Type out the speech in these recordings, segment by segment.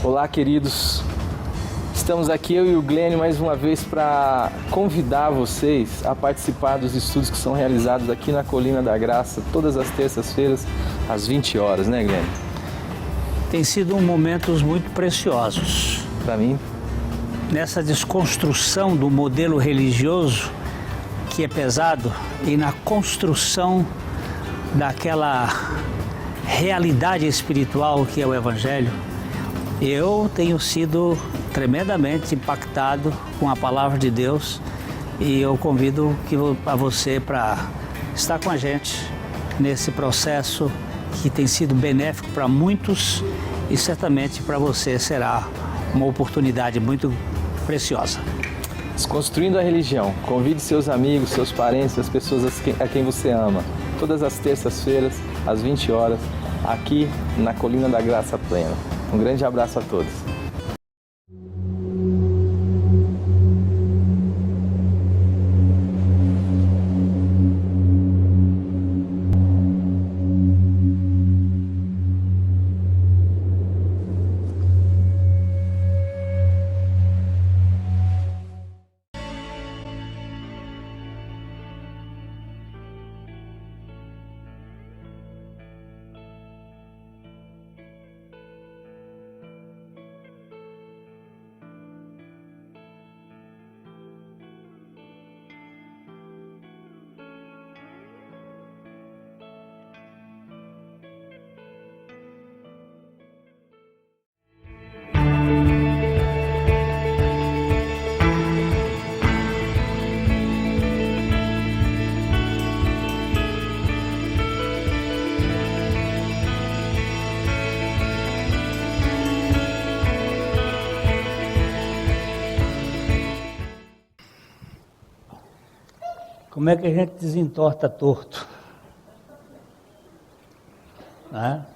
Olá, queridos. Estamos aqui, eu e o Glênio, mais uma vez para convidar vocês a participar dos estudos que são realizados aqui na Colina da Graça, todas as terças-feiras, às 20 horas, né, Glênio? Tem sido momentos muito preciosos. Para mim. Nessa desconstrução do modelo religioso, que é pesado, e na construção daquela realidade espiritual que é o Evangelho, eu tenho sido tremendamente impactado com a palavra de Deus e eu convido a você para estar com a gente nesse processo que tem sido benéfico para muitos e certamente para você será uma oportunidade muito preciosa. Desconstruindo a religião. Convide seus amigos, seus parentes, as pessoas a quem você ama. Todas as terças-feiras, às 20 horas, aqui na Colina da Graça Plena. Um grande abraço a todos. Como é que a gente desentorta torto? Né?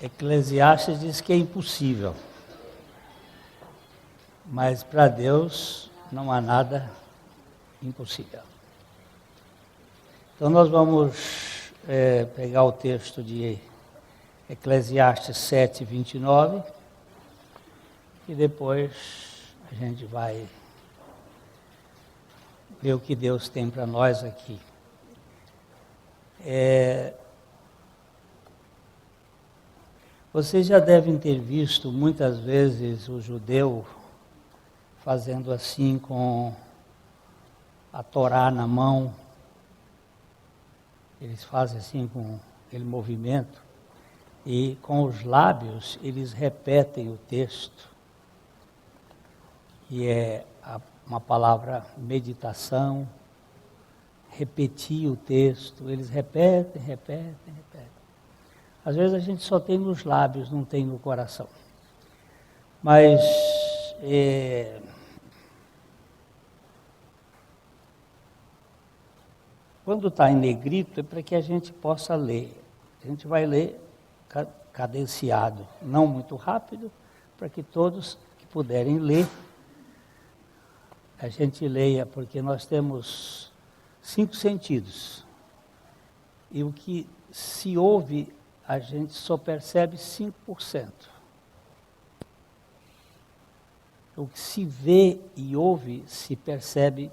Eclesiastes diz que é impossível, mas para Deus não há nada impossível. Então nós vamos pegar o texto de Eclesiastes 7, 29, e depois a gente vai ver o que Deus tem para nós aqui. Vocês já devem ter visto muitas vezes o judeu fazendo assim com a Torá na mão. Eles fazem assim com aquele movimento e com os lábios eles repetem o texto. Que é uma palavra meditação, repetir o texto, eles repetem. Às vezes a gente só tem nos lábios, não tem no coração. Mas quando está em negrito é para que a gente possa ler. A gente vai ler cadenciado, não muito rápido, para que todos que puderem ler, a gente leia, porque nós temos 5 sentidos. E o que se ouve, a gente só percebe 5%. O que se vê e ouve, se percebe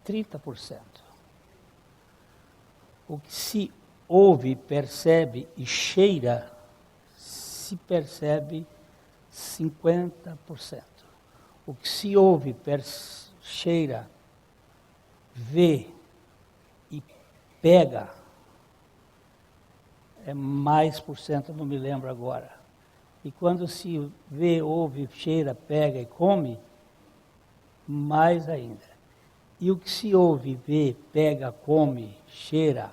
30%. O que se ouve, percebe e cheira, se percebe 50%. O que se ouve, cheira, vê e pega, é mais por cento, não me lembro agora. E quando se vê, ouve, cheira, pega e come, mais ainda. E o que se ouve, vê, pega, come, cheira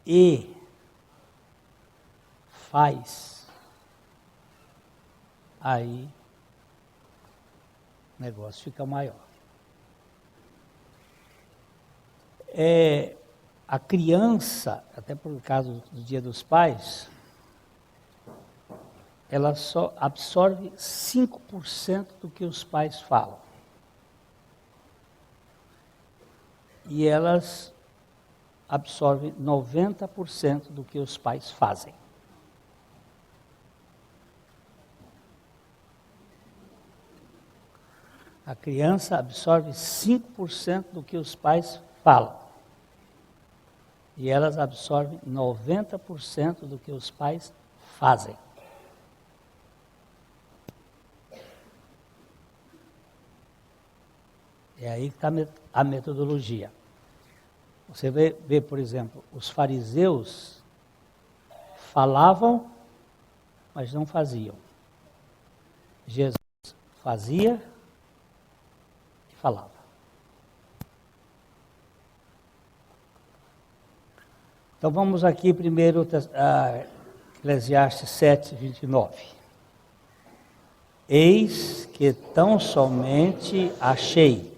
e faz, aí o negócio fica maior. A criança, até por causa do Dia dos Pais, ela só absorve 5% do que os pais falam. E elas absorve 90% do que os pais fazem. A criança absorve 5% do que os pais falam. E elas absorvem 90% do que os pais fazem. É aí que está a metodologia. Você vê, por exemplo, os fariseus falavam, mas não faziam. Jesus fazia e falava. Então vamos aqui primeiro a Eclesiastes 7:29. Eis que tão somente achei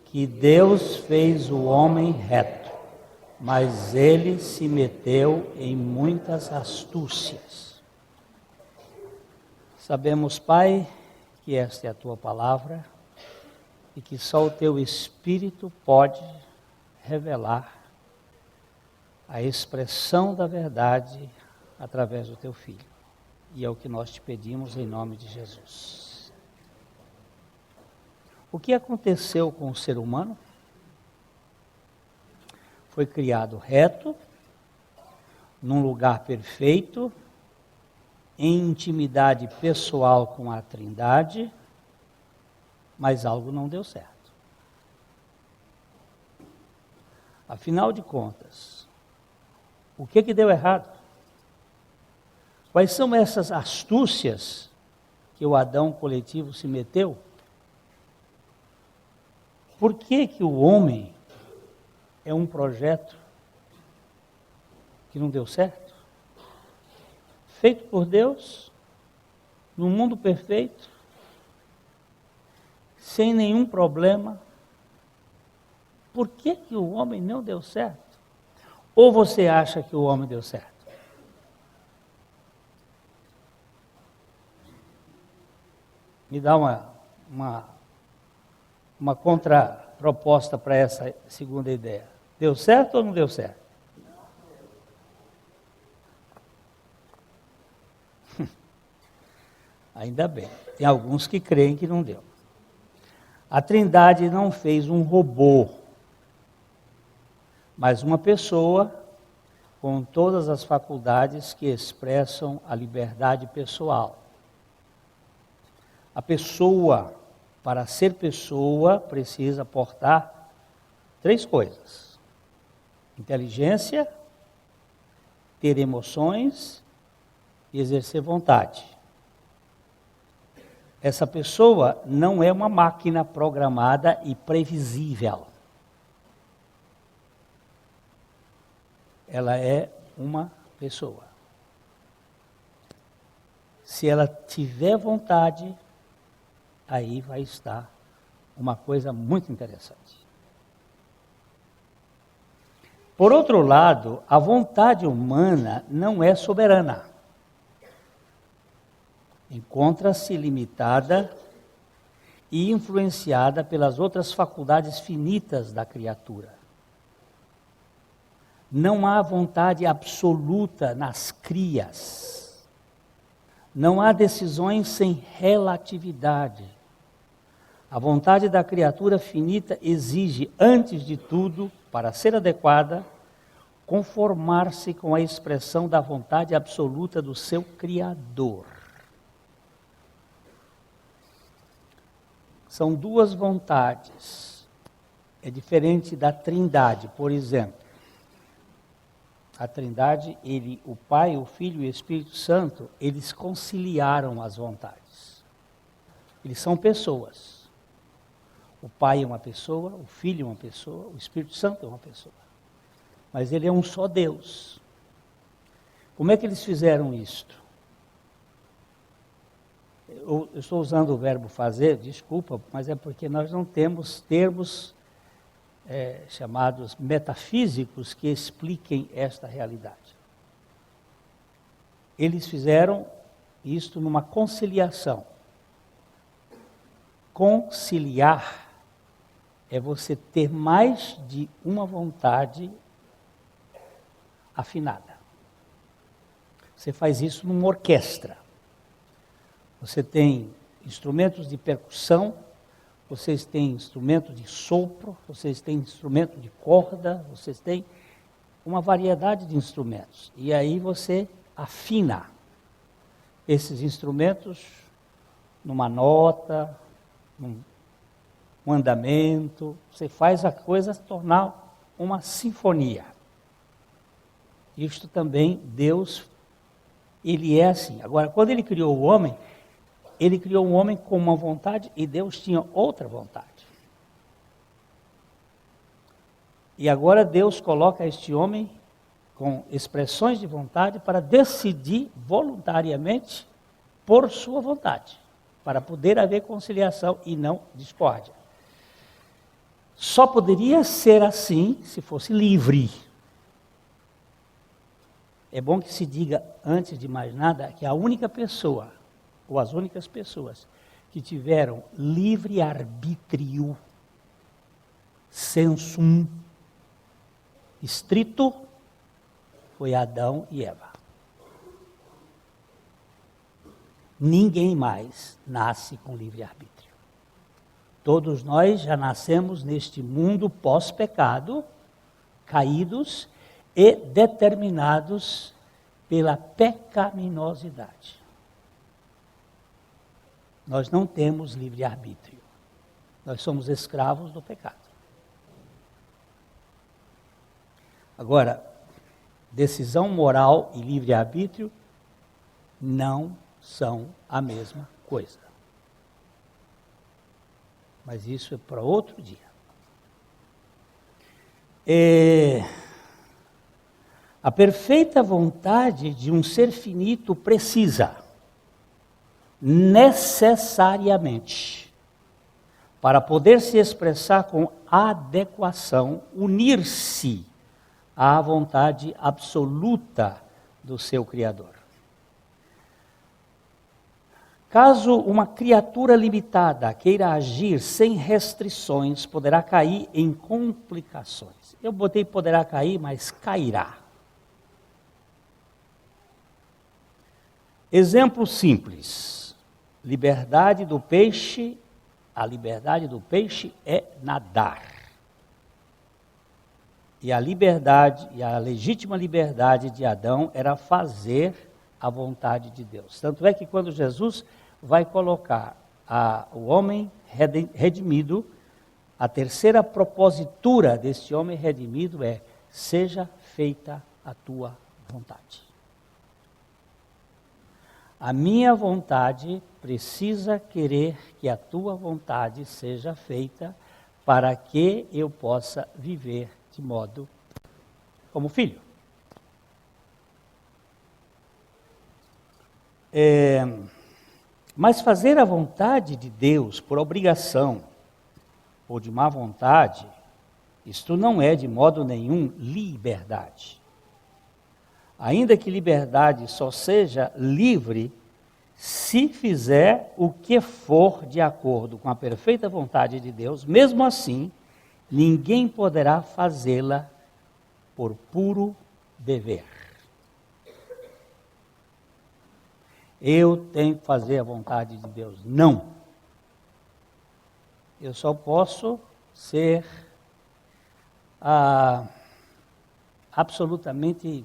que Deus fez o homem reto, mas ele se meteu em muitas astúcias. Sabemos, Pai, que esta é a tua palavra e que só o teu Espírito pode revelar a expressão da verdade através do teu Filho. E é o que nós te pedimos em nome de Jesus. O que aconteceu com o ser humano? Foi criado reto, num lugar perfeito, em intimidade pessoal com a Trindade, mas algo não deu certo. Afinal de contas, o que deu errado? Quais são essas astúcias que o Adão coletivo se meteu? Por que o homem é um projeto que não deu certo? Feito por Deus, num mundo perfeito, sem nenhum problema. Por que o homem não deu certo? Ou você acha que o homem deu certo? Me dá uma contraproposta para essa segunda ideia. Deu certo ou não deu certo? Ainda bem. Tem alguns que creem que não deu. A Trindade não fez um robô, mas uma pessoa com todas as faculdades que expressam a liberdade pessoal. A pessoa, para ser pessoa, precisa portar 3 coisas: inteligência, ter emoções e exercer vontade. Essa pessoa não é uma máquina programada e previsível. Ela é uma pessoa. Se ela tiver vontade, aí vai estar uma coisa muito interessante. Por outro lado, a vontade humana não é soberana. Encontra-se limitada e influenciada pelas outras faculdades finitas da criatura. Não há vontade absoluta nas crias. Não há decisões sem relatividade. A vontade da criatura finita exige, antes de tudo, para ser adequada, conformar-se com a expressão da vontade absoluta do seu Criador. São 2 vontades. É diferente da Trindade, por exemplo. A Trindade, o Pai, o Filho e o Espírito Santo, eles conciliaram as vontades. Eles são pessoas. O Pai é uma pessoa, o Filho é uma pessoa, o Espírito Santo é uma pessoa. Mas ele é um só Deus. Como é que eles fizeram isto? Eu estou usando o verbo fazer, desculpa, mas é porque nós não temos termos chamados metafísicos que expliquem esta realidade. Eles fizeram isto numa conciliação. Conciliar é você ter mais de uma vontade afinada. Você faz isso numa orquestra. Você tem instrumentos de percussão, vocês têm instrumento de sopro, vocês têm instrumento de corda, vocês têm uma variedade de instrumentos. E aí você afina esses instrumentos numa nota, num andamento. Você faz a coisa se tornar uma sinfonia. Isto também, Deus, Ele é assim. Agora, quando Ele criou o homem com uma vontade e Deus tinha outra vontade. E agora Deus coloca este homem com expressões de vontade para decidir voluntariamente por sua vontade, para poder haver conciliação e não discórdia. Só poderia ser assim se fosse livre. É bom que se diga, antes de mais nada, que a única pessoa, ou as únicas pessoas, que tiveram livre-arbítrio, sensum, estrito, foi Adão e Eva. Ninguém mais nasce com livre-arbítrio. Todos nós já nascemos neste mundo pós-pecado, caídos e determinados pela pecaminosidade. Nós não temos livre-arbítrio. Nós somos escravos do pecado. Agora, decisão moral e livre-arbítrio não são a mesma coisa. Mas isso é para outro dia. A perfeita vontade de um ser finito precisa, necessariamente, para poder se expressar com adequação, unir-se à vontade absoluta do seu Criador. Caso uma criatura limitada queira agir sem restrições, poderá cair em complicações. Eu botei poderá cair, mas cairá. Exemplo simples. Liberdade do peixe. A liberdade do peixe é nadar. E a liberdade, e a legítima liberdade de Adão era fazer a vontade de Deus. Tanto é que quando Jesus vai colocar o homem redimido, a terceira propositura deste homem redimido é: seja feita a tua vontade. A minha vontade precisa querer que a tua vontade seja feita para que eu possa viver de modo como filho. Mas fazer a vontade de Deus por obrigação ou de má vontade, isto não é de modo nenhum liberdade. Ainda que liberdade só seja livre se fizer o que for de acordo com a perfeita vontade de Deus, mesmo assim, ninguém poderá fazê-la por puro dever. Eu tenho que fazer a vontade de Deus. Não. Eu só posso ser absolutamente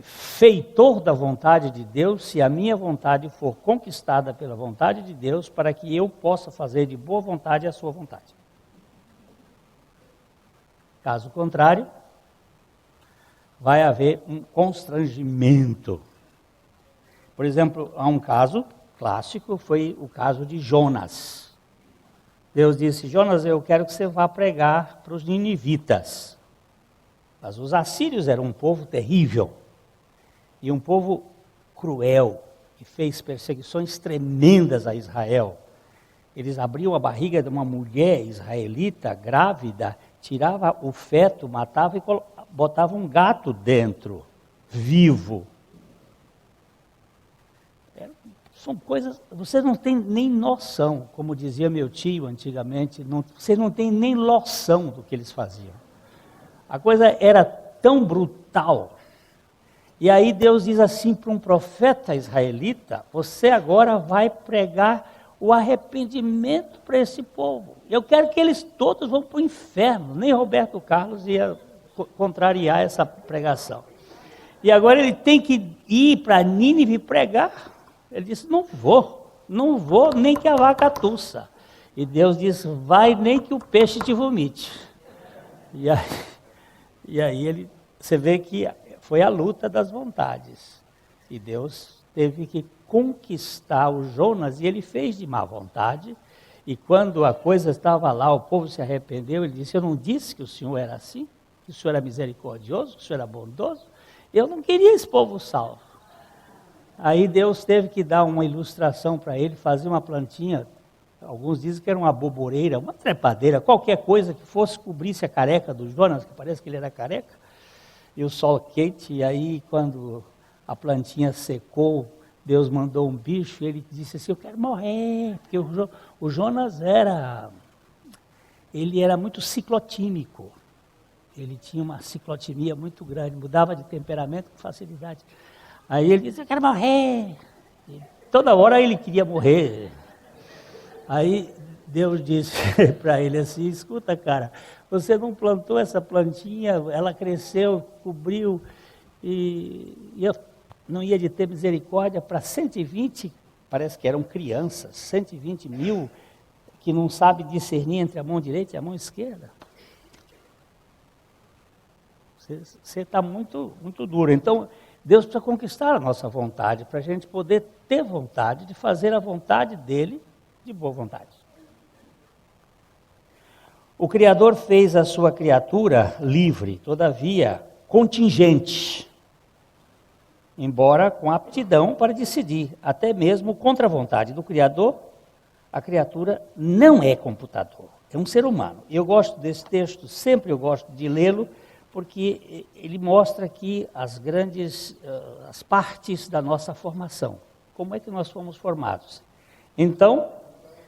feitor da vontade de Deus, se a minha vontade for conquistada pela vontade de Deus, para que eu possa fazer de boa vontade a sua vontade. Caso contrário, vai haver um constrangimento. Por exemplo, há um caso clássico, foi o caso de Jonas. Deus disse: Jonas, eu quero que você vá pregar para os ninivitas. Mas os assírios eram um povo terrível, e um povo cruel, que fez perseguições tremendas a Israel. Eles abriam a barriga de uma mulher israelita grávida, tirava o feto, matava e botava um gato dentro, vivo. São coisas, você não tem nem noção, como dizia meu tio antigamente, você não tem nem noção do que eles faziam. A coisa era tão brutal. E aí Deus diz assim para um profeta israelita: você agora vai pregar o arrependimento para esse povo. Eu quero que eles todos vão para o inferno. Nem Roberto Carlos ia contrariar essa pregação. E agora ele tem que ir para Nínive pregar. Ele disse: não vou nem que a vaca tussa. E Deus disse: vai nem que o peixe te vomite. E aí você vê que foi a luta das vontades. E Deus teve que conquistar o Jonas, e ele fez de má vontade. E quando a coisa estava lá, o povo se arrependeu, ele disse: eu não disse que o Senhor era assim? Que o Senhor era misericordioso, que o Senhor era bondoso? Eu não queria esse povo salvo. Aí Deus teve que dar uma ilustração para ele, fazer uma plantinha. Alguns dizem que era uma boboreira, uma trepadeira, qualquer coisa que fosse cobrisse a careca do Jonas, que parece que ele era careca, e o sol quente. E aí quando a plantinha secou, Deus mandou um bicho, e ele disse assim: eu quero morrer, porque o Jonas era muito ciclotímico. Ele tinha uma ciclotimia muito grande, mudava de temperamento com facilidade. Aí ele disse: eu quero morrer. E toda hora ele queria morrer. Aí Deus disse para ele assim: escuta, cara, você não plantou essa plantinha, ela cresceu, cobriu, e eu não ia de ter misericórdia para 120, parece que eram crianças, 120 mil, que não sabe discernir entre a mão direita e a mão esquerda. Você está muito, muito duro. Então, Deus precisa conquistar a nossa vontade, para a gente poder ter vontade de fazer a vontade dele de boa vontade. O Criador fez a sua criatura livre, todavia contingente, embora com aptidão para decidir, até mesmo contra a vontade do Criador. A criatura não é computador, é um ser humano. Eu gosto desse texto, sempre eu gosto de lê-lo, porque ele mostra aqui as partes da nossa formação. Como é que nós fomos formados? Então,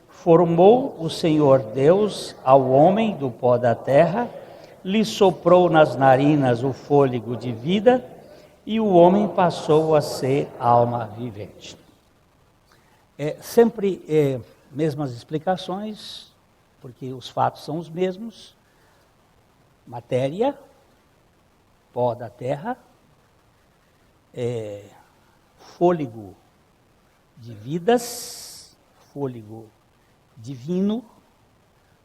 formou o Senhor Deus ao homem do pó da terra, lhe soprou nas narinas o fôlego de vida, e o homem passou a ser alma vivente. Sempre mesmas explicações, porque os fatos são os mesmos. Matéria, pó da terra, fôlego de vidas, fôlego divino,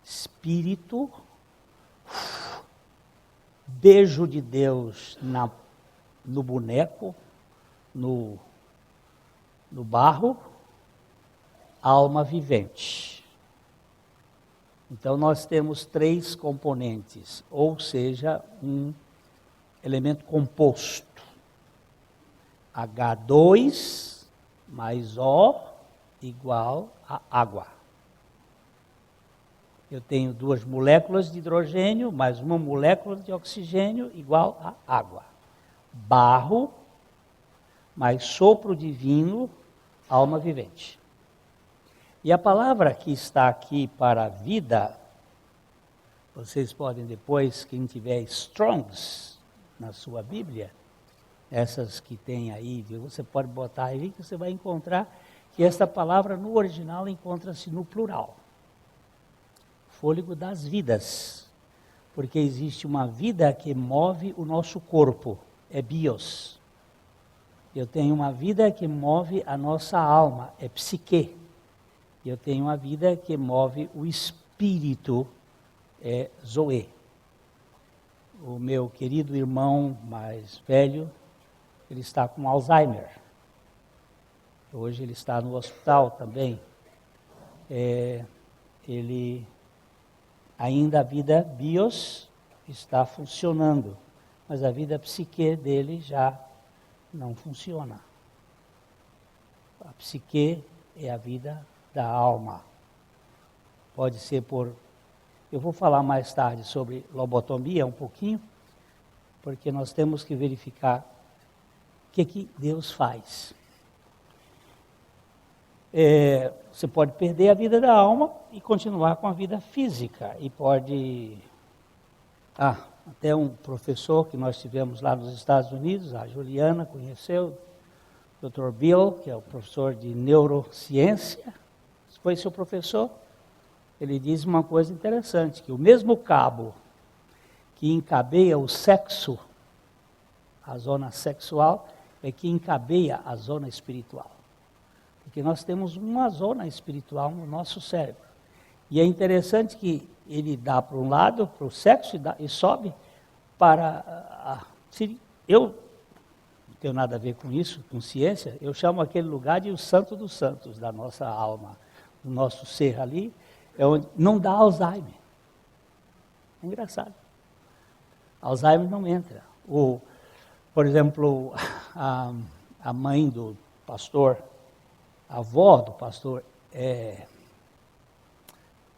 espírito, beijo de Deus no boneco, no barro, alma vivente. Então nós temos 3 componentes, ou seja, um elemento composto. H2 mais O igual a água. Eu tenho 2 moléculas de hidrogênio mais uma molécula de oxigênio igual a água. Barro mais sopro divino, alma vivente. E a palavra que está aqui para vida, vocês podem depois, quem tiver Strongs na sua Bíblia, essas que tem aí, você pode botar aí que você vai encontrar que esta palavra no original encontra-se no plural. Fôlego das vidas, porque existe uma vida que move o nosso corpo, é bios. Eu tenho uma vida que move a nossa alma, é psique. Eu tenho uma vida que move o espírito, é zoe. O meu querido irmão mais velho, ele está com Alzheimer. Hoje ele está no hospital também. Ainda a vida bios está funcionando, mas a vida psique dele já não funciona. A psique é a vida da alma. Pode ser eu vou falar mais tarde sobre lobotomia um pouquinho, porque nós temos que verificar o que Deus faz. Você pode perder a vida da alma e continuar com a vida física. E pode... até um professor que nós tivemos lá nos Estados Unidos, a Juliana conheceu, o Dr. Bill, que é o professor de neurociência, foi seu professor. Ele diz uma coisa interessante, que o mesmo cabo que encabeia o sexo, a zona sexual, é que encabeia a zona espiritual. Porque nós temos uma zona espiritual no nosso cérebro. E é interessante que ele dá para um lado, para o sexo, e sobe para... Eu não tenho nada a ver com isso, com ciência, eu chamo aquele lugar de o santo dos santos da nossa alma, do nosso ser ali, é onde não dá Alzheimer. É engraçado. Alzheimer não entra. Por exemplo, a mãe do pastor, a avó do pastor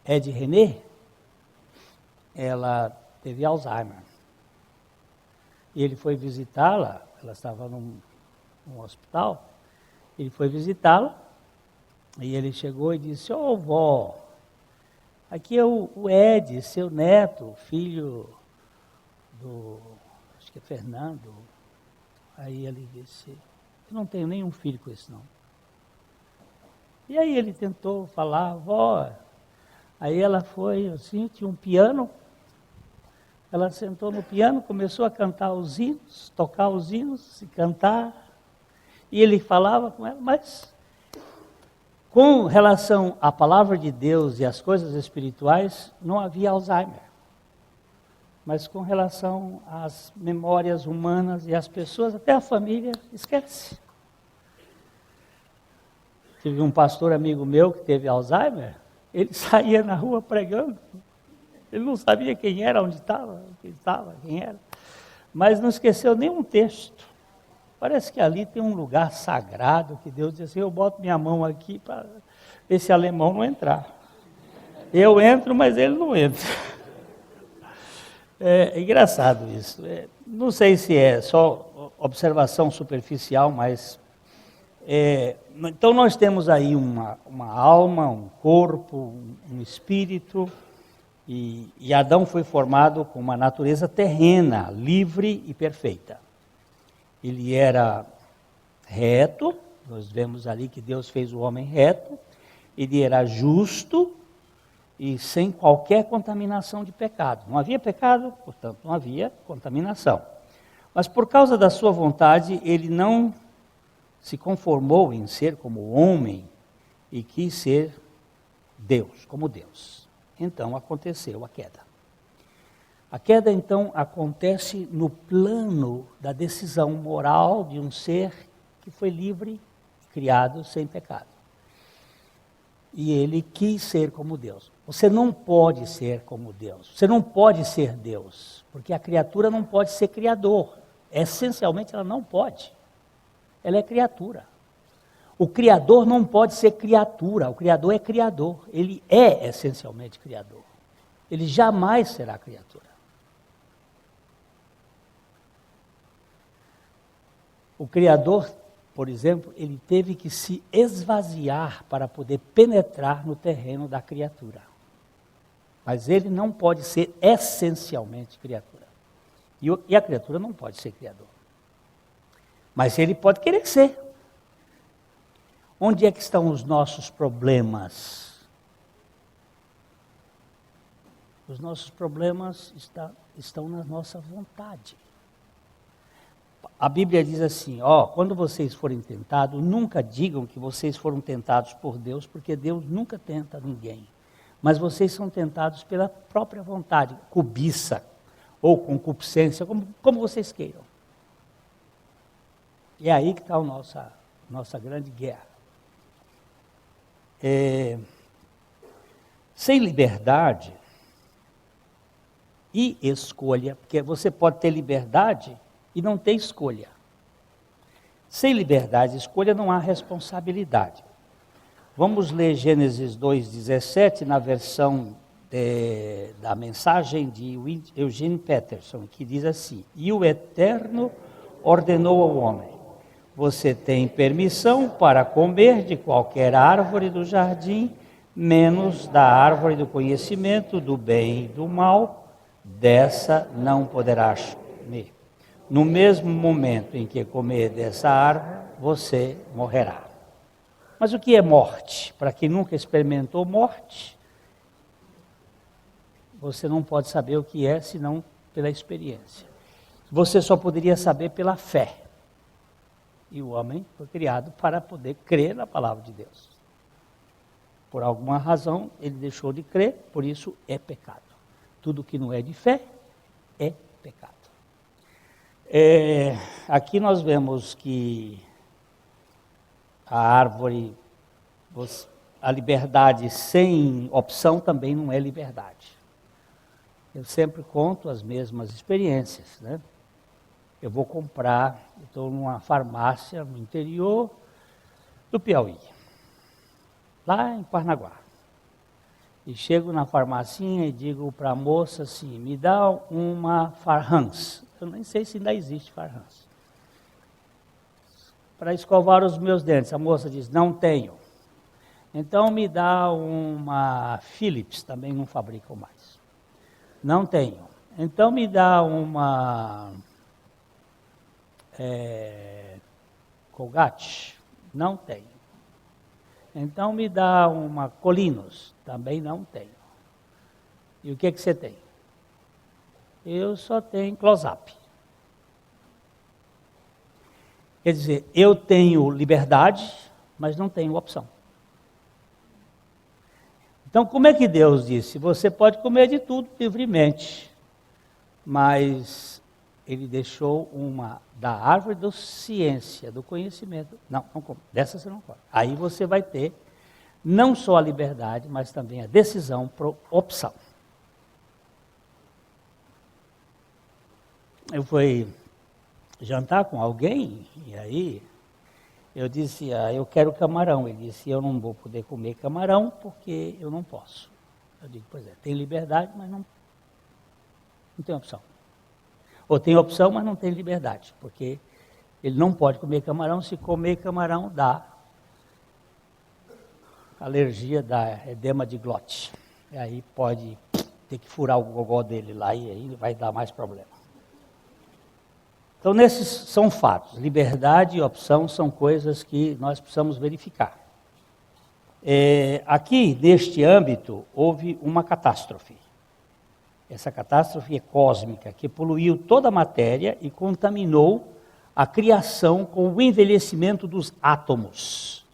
Ed René, ela teve Alzheimer. E ele foi visitá-la, ela estava num hospital, ele foi visitá-la, e ele chegou e disse: "Ô vó, aqui é o Ed, seu neto, filho acho que é Fernando." Aí ele disse: "Eu não tenho nenhum filho com esse não." E aí ele tentou falar: "Vó." Aí ela foi assim, tinha um piano, ela sentou no piano, começou a cantar os hinos, tocar os hinos e cantar. E ele falava com ela, mas com relação à palavra de Deus e às coisas espirituais, não havia Alzheimer. Mas com relação às memórias humanas e às pessoas, até a família, esquece. Tive um pastor amigo meu que teve Alzheimer, ele saía na rua pregando. Ele não sabia quem era, onde estava, quem era. Mas não esqueceu nenhum texto. Parece que ali tem um lugar sagrado que Deus diz assim: "Eu boto minha mão aqui para esse alemão não entrar. Eu entro, mas ele não entra." É engraçado isso. Não sei se é só observação superficial, mas... então nós temos aí uma alma, um corpo, um espírito, e Adão foi formado com uma natureza terrena, livre e perfeita. Ele era reto, nós vemos ali que Deus fez o homem reto, ele era justo e sem qualquer contaminação de pecado. Não havia pecado, portanto não havia contaminação. Mas por causa da sua vontade, ele não se conformou em ser como homem e quis ser Deus, como Deus. Então aconteceu a queda. A queda então acontece no plano da decisão moral de um ser que foi livre, criado sem pecado. E ele quis ser como Deus. Você não pode ser como Deus. Você não pode ser Deus, porque a criatura não pode ser criador. Essencialmente ela não pode. Ela é criatura. O Criador não pode ser criatura, o Criador é criador. Ele é essencialmente criador. Ele jamais será criatura. O Criador, por exemplo, ele teve que se esvaziar para poder penetrar no terreno da criatura. Mas ele não pode ser essencialmente criatura. E a criatura não pode ser criador. Mas ele pode querer ser. Onde é que estão os nossos problemas? Os nossos problemas estão na nossa vontade. A Bíblia diz assim, quando vocês forem tentados, nunca digam que vocês foram tentados por Deus, porque Deus nunca tenta ninguém. Mas vocês são tentados pela própria vontade, cobiça ou concupiscência, como vocês queiram. E é aí que está a nossa grande guerra. Sem liberdade e escolha, porque você pode ter liberdade e não ter escolha. Sem liberdade e escolha não há responsabilidade. Vamos ler Gênesis 2,17 na versão da mensagem de Eugene Peterson, que diz assim: "E o Eterno ordenou ao homem: você tem permissão para comer de qualquer árvore do jardim, menos da árvore do conhecimento do bem e do mal. dessa não poderás comer. No mesmo momento em que comer dessa árvore, você morrerá. Mas o que é morte? Para quem nunca experimentou morte, você não pode saber o que é, senão pela experiência. Você só poderia saber pela fé. E o homem foi criado para poder crer na palavra de Deus. Por alguma razão, ele deixou de crer, por isso é pecado. Tudo que não é de fé é pecado. Aqui nós vemos que a árvore, a liberdade sem opção também não é liberdade. Eu sempre conto as mesmas experiências, né? Eu vou comprar, estou numa farmácia no interior do Piauí, lá em Parnaguá. E chego na farmacinha e digo para a moça assim, me dá uma Farhans. Eu nem sei se ainda existe Farhans. Para escovar os meus dentes. A moça diz, não tenho. Então me dá uma Philips, também não fabricam mais. Não tenho. Então me dá uma Colgate. Não tenho. Então me dá uma Colinos. Também não tenho. E o que você tem? Eu só tenho Close-Up. Quer dizer, eu tenho liberdade, mas não tenho opção. Então, como é que Deus disse? Você pode comer de tudo livremente, mas Ele deixou uma da árvore da ciência, do conhecimento. Não come. Dessa você não pode. Aí você vai ter não só a liberdade, mas também a decisão por opção. Eu fui jantar com alguém, e aí eu disse, eu quero camarão. Ele disse, eu não vou poder comer camarão porque eu não posso. Eu digo, pois é, tem liberdade, mas não tem opção. Ou tem opção, mas não tem liberdade, porque ele não pode comer camarão. Se comer camarão, dá alergia, dá edema de glote. E aí pode ter que furar o gogó dele lá e aí vai dar mais problema. Então, nesses são fatos. Liberdade e opção são coisas que nós precisamos verificar. Aqui, neste âmbito, houve uma catástrofe. Essa catástrofe é cósmica, que poluiu toda a matéria e contaminou a criação com o envelhecimento dos átomos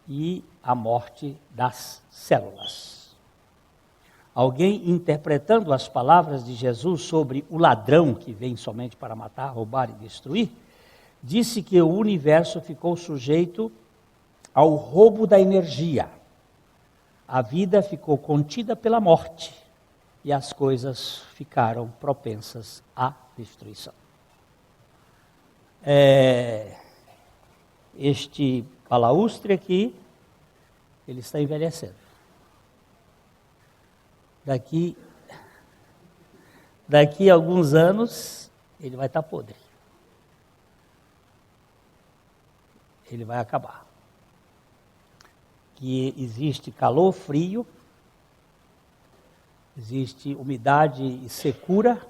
e a morte das células. Alguém interpretando as palavras de Jesus sobre o ladrão que vem somente para matar, roubar e destruir, disse que o universo ficou sujeito ao roubo da energia. A vida ficou contida pela morte e as coisas ficaram propensas à destruição. Este balaústre aqui, ele está envelhecendo. Daqui a alguns anos, ele vai estar podre. Ele vai acabar. Que existe calor, frio, existe umidade e secura,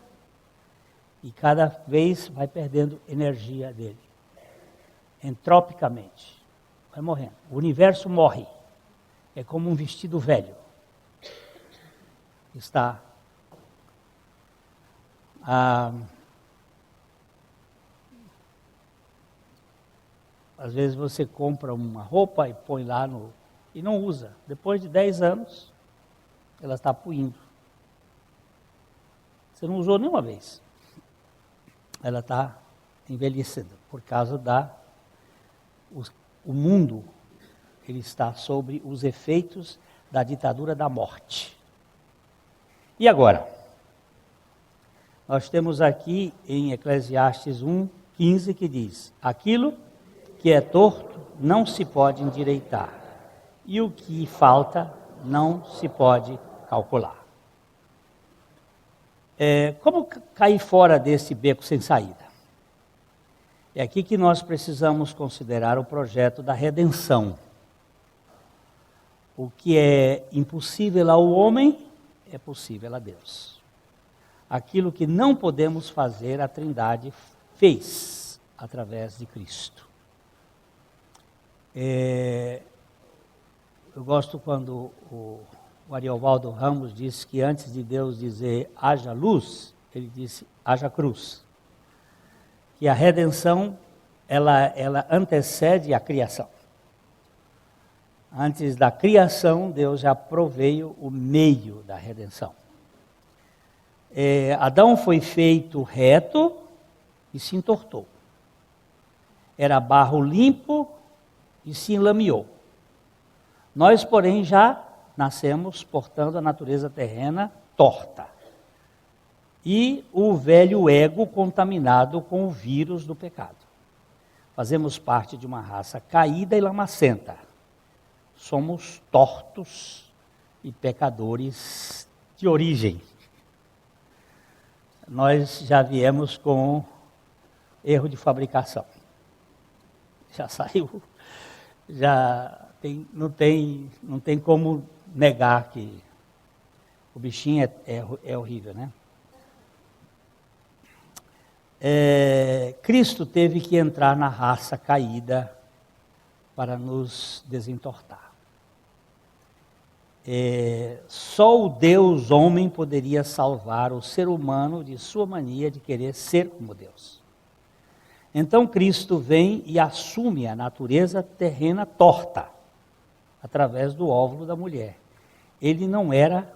e cada vez vai perdendo energia dele. Entropicamente. Vai morrendo. O universo morre. É como um vestido velho. Está às vezes você compra uma roupa e põe lá e não usa. Depois de 10 anos, ela está puindo. Você não usou nenhuma vez. Ela está envelhecendo por causa o mundo, ele está sobre os efeitos da ditadura da morte. E agora? Nós temos aqui em Eclesiastes 1:15 que diz: aquilo que é torto não se pode endireitar, e o que falta não se pode calcular. Como cair fora desse beco sem saída? É aqui que nós precisamos considerar o projeto da redenção. O que é impossível ao homem é possível a Deus. aquilo que não podemos fazer, a Trindade fez através de Cristo. Eu gosto quando o Ariovaldo Ramos disse que antes de Deus dizer haja luz, ele disse haja cruz. Que a redenção, ela antecede a criação. Antes da criação, Deus já proveio o meio da redenção. Adão foi feito reto e se entortou. Era barro limpo e se enlameou. Nós, porém, já nascemos portando a natureza terrena torta. E o velho ego contaminado com o vírus do pecado. Fazemos parte de uma raça caída e lamacenta. Somos tortos e pecadores de origem. Nós já viemos com erro de fabricação. Já saiu, não tem como negar que o bichinho é horrível, né? Cristo teve que entrar na raça caída para nos desentortar. Só o Deus homem poderia salvar o ser humano de sua mania de querer ser como Deus. Então Cristo vem e assume a natureza terrena torta, através do óvulo da mulher. Ele não era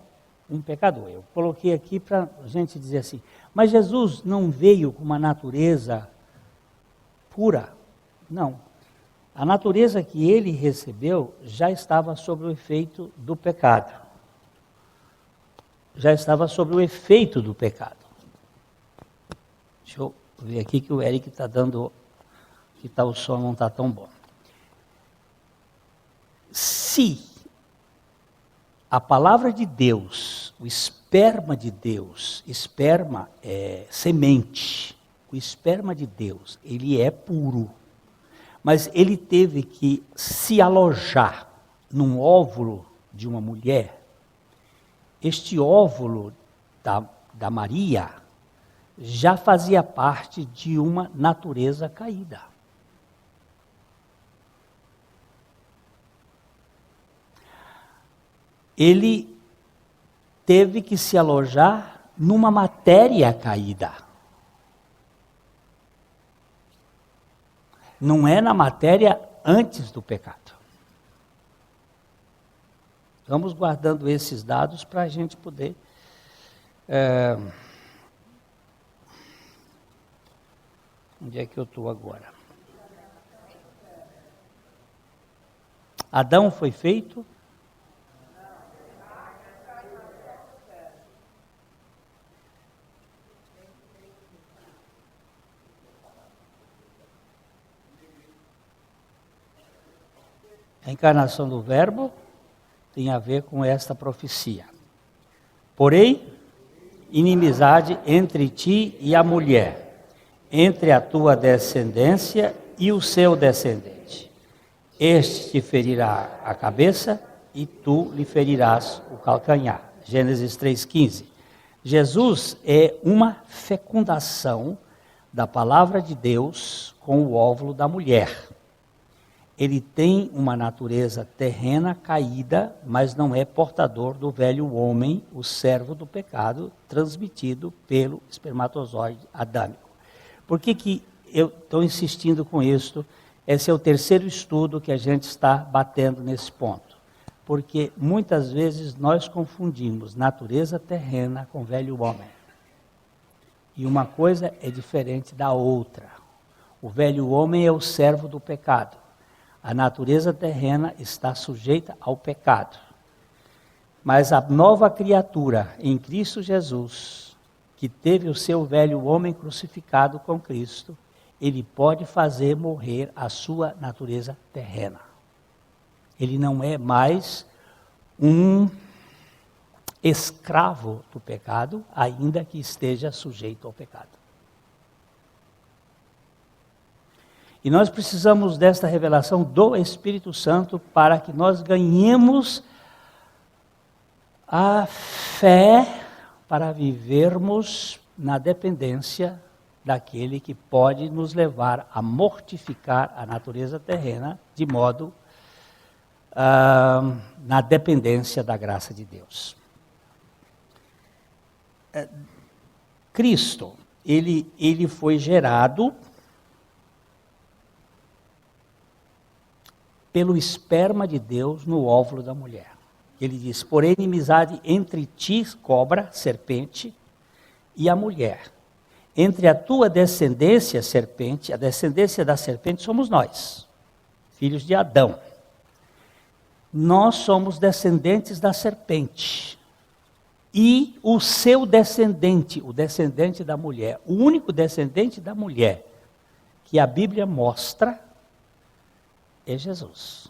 um pecador. Eu coloquei aqui para a gente dizer assim, mas Jesus não veio com uma natureza pura? Não. A natureza que ele recebeu já estava sob o efeito do pecado. Já estava sob o efeito do pecado. Deixa eu ver aqui que o Eric está dando, o som não está tão bom. Se a palavra de Deus, o esperma de Deus, esperma é semente, o esperma de Deus, ele é puro. Mas ele teve que se alojar num óvulo de uma mulher. Este óvulo da Maria já fazia parte de uma natureza caída. Ele teve que se alojar numa matéria caída. Não é na matéria antes do pecado. Vamos guardando esses dados para a gente poder... Onde é que eu estou agora? Adão foi feito... A encarnação do Verbo tem a ver com esta profecia. Porém, inimizade entre ti e a mulher, entre a tua descendência e o seu descendente. Este te ferirá a cabeça e tu lhe ferirás o calcanhar. Gênesis 3,15. Jesus é uma fecundação da palavra de Deus com o óvulo da mulher. Ele tem uma natureza terrena caída, mas não é portador do velho homem, o servo do pecado, transmitido pelo espermatozoide adâmico. Por que eu estou insistindo com isso? Esse é o terceiro estudo que a gente está batendo nesse ponto. Porque muitas vezes nós confundimos natureza terrena com velho homem. E uma coisa é diferente da outra. O velho homem é o servo do pecado. A natureza terrena está sujeita ao pecado. Mas a nova criatura em Cristo Jesus, que teve o seu velho homem crucificado com Cristo, ele pode fazer morrer a sua natureza terrena. Ele não é mais um escravo do pecado, ainda que esteja sujeito ao pecado. E nós precisamos desta revelação do Espírito Santo para que nós ganhemos a fé para vivermos na dependência daquele que pode nos levar a mortificar a natureza terrena, de modo na dependência da graça de Deus. Cristo, ele foi gerado pelo esperma de Deus no óvulo da mulher. Ele diz, porém, inimizade entre ti, cobra, serpente, e a mulher. Entre a tua descendência, serpente, a descendência da serpente somos nós, filhos de Adão. Nós somos descendentes da serpente. E o seu descendente, o descendente da mulher, o único descendente da mulher que a Bíblia mostra é Jesus.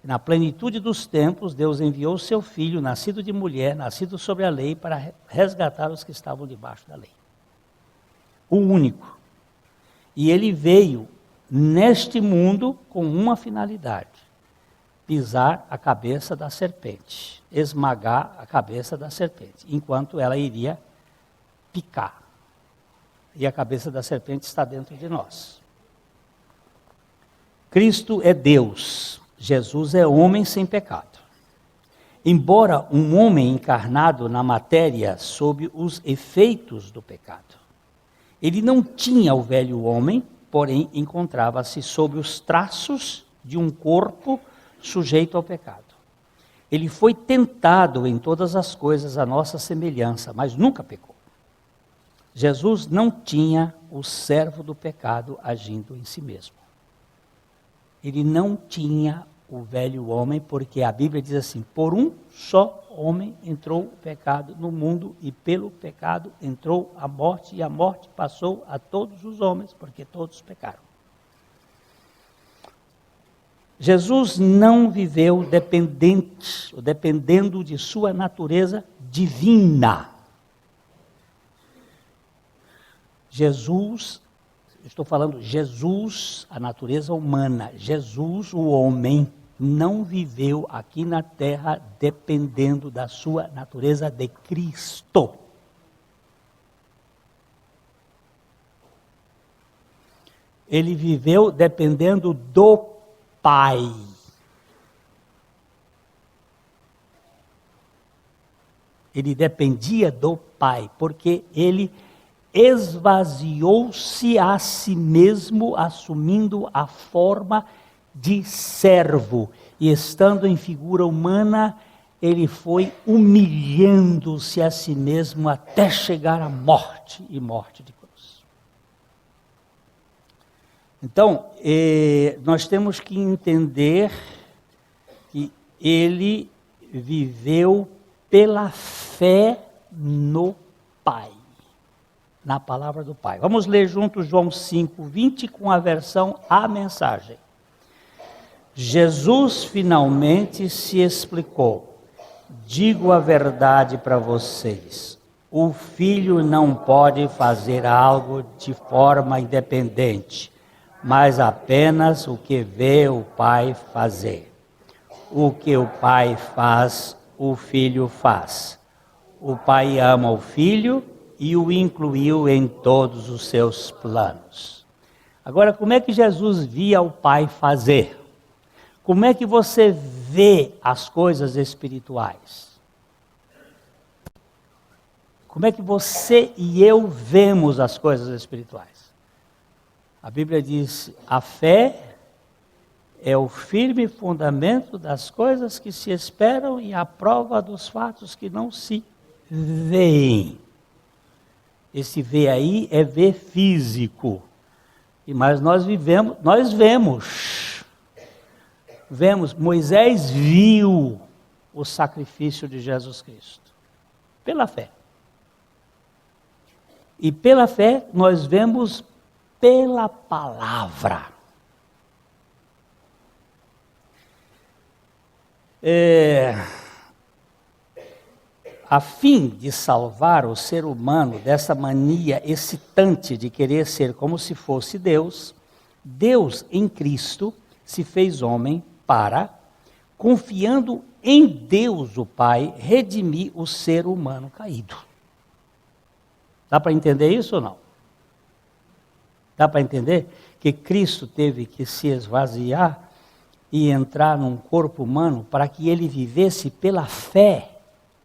Na plenitude dos tempos, Deus enviou o seu filho, nascido de mulher, nascido sobre a lei, para resgatar os que estavam debaixo da lei. O único. E ele veio neste mundo com uma finalidade: pisar a cabeça da serpente, esmagar a cabeça da serpente, enquanto ela iria picar. E a cabeça da serpente está dentro de nós. Cristo é Deus, Jesus é homem sem pecado. Embora um homem encarnado na matéria sob os efeitos do pecado, ele não tinha o velho homem, porém encontrava-se sob os traços de um corpo sujeito ao pecado. Ele foi tentado em todas as coisas à nossa semelhança, mas nunca pecou. Jesus não tinha o servo do pecado agindo em si mesmo. Ele não tinha o velho homem, porque a Bíblia diz assim, por um só homem entrou o pecado no mundo, e pelo pecado entrou a morte, e a morte passou a todos os homens, porque todos pecaram. Jesus não viveu dependendo de sua natureza divina. Estou falando Jesus, a natureza humana, Jesus, o homem, não viveu aqui na terra dependendo da sua natureza de Cristo. Ele viveu dependendo do Pai. Ele dependia do Pai, porque ele esvaziou-se a si mesmo, assumindo a forma de servo. E estando em figura humana, ele foi humilhando-se a si mesmo até chegar à morte, e morte de cruz. Então, nós temos que entender que ele viveu pela fé no Pai. Na palavra do Pai. Vamos ler juntos João 5:20 com a versão A Mensagem. Jesus finalmente se explicou. Digo a verdade para vocês. O Filho não pode fazer algo de forma independente, mas apenas o que vê o Pai fazer. O que o Pai faz, o Filho faz. O Pai ama o Filho e o incluiu em todos os seus planos. Agora, como é que Jesus via o Pai fazer? Como é que você vê as coisas espirituais? Como é que você e eu vemos as coisas espirituais? A Bíblia diz, a fé é o firme fundamento das coisas que se esperam e a prova dos fatos que não se veem. Esse ver aí é ver físico. Mas nós vemos. Moisés viu o sacrifício de Jesus Cristo. Pela fé. E pela fé nós vemos pela palavra. A fim de salvar o ser humano dessa mania excitante de querer ser como se fosse Deus, Deus em Cristo se fez homem para, confiando em Deus o Pai redimir o ser humano caído. Dá para entender isso ou não? Dá para entender que Cristo teve que se esvaziar e entrar num corpo humano para que ele vivesse pela fé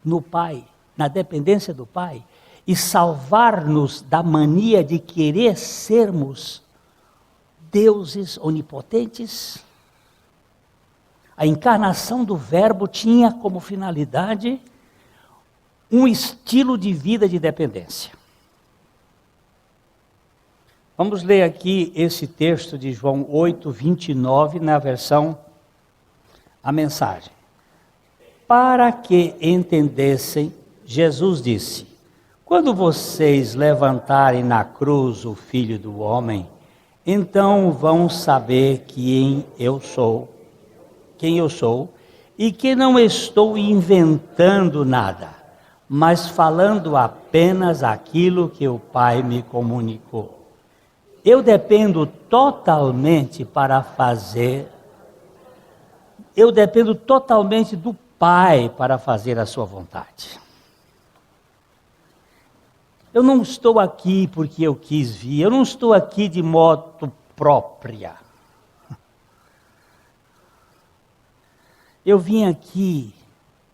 no Pai, na dependência do Pai, e salvar-nos da mania de querer sermos deuses onipotentes? A encarnação do Verbo tinha como finalidade um estilo de vida de dependência. Vamos ler aqui esse texto de João 8, 29, na versão A Mensagem. Para que entendessem, Jesus disse: quando vocês levantarem na cruz o Filho do Homem, então vão saber quem eu sou, e que não estou inventando nada, mas falando apenas aquilo que o Pai me comunicou. Eu dependo totalmente do Pai para fazer a sua vontade. Eu não estou aqui porque eu quis vir, eu não estou aqui de modo própria. Eu vim aqui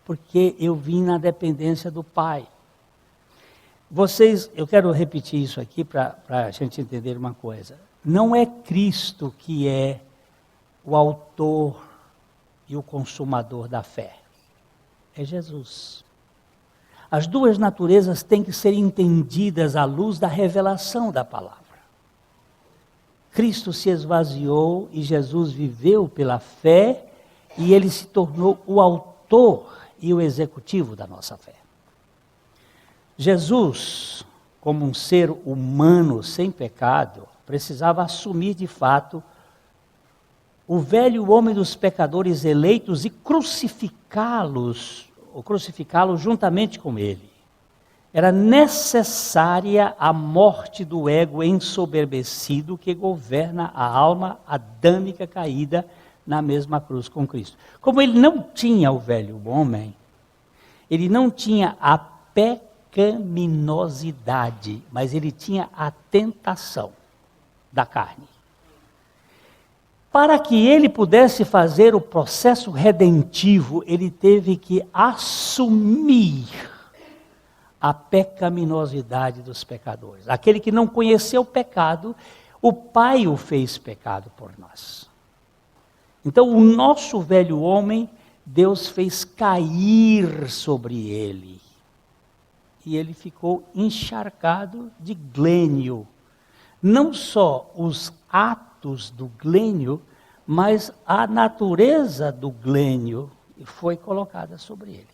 porque eu vim na dependência do Pai. Eu quero repetir isso aqui para a gente entender uma coisa. Não é Cristo que é o autor e o consumador da fé. É Jesus. As duas naturezas têm que ser entendidas à luz da revelação da palavra. Cristo se esvaziou e Jesus viveu pela fé e ele se tornou o autor e o executivo da nossa fé. Jesus, como um ser humano sem pecado, precisava assumir de fato o velho homem dos pecadores eleitos e crucificá-lo juntamente com ele. Era necessária a morte do ego ensoberbecido que governa a alma adâmica caída na mesma cruz com Cristo. Como ele não tinha o velho homem, ele não tinha a pecaminosidade, mas ele tinha a tentação da carne. Para que ele pudesse fazer o processo redentivo, ele teve que assumir a pecaminosidade dos pecadores. Aquele que não conheceu o pecado, o Pai o fez pecado por nós. Então, o nosso velho homem, Deus fez cair sobre ele. E ele ficou encharcado de glênio. Não só os atos do glênio, mas a natureza do glênio foi colocada sobre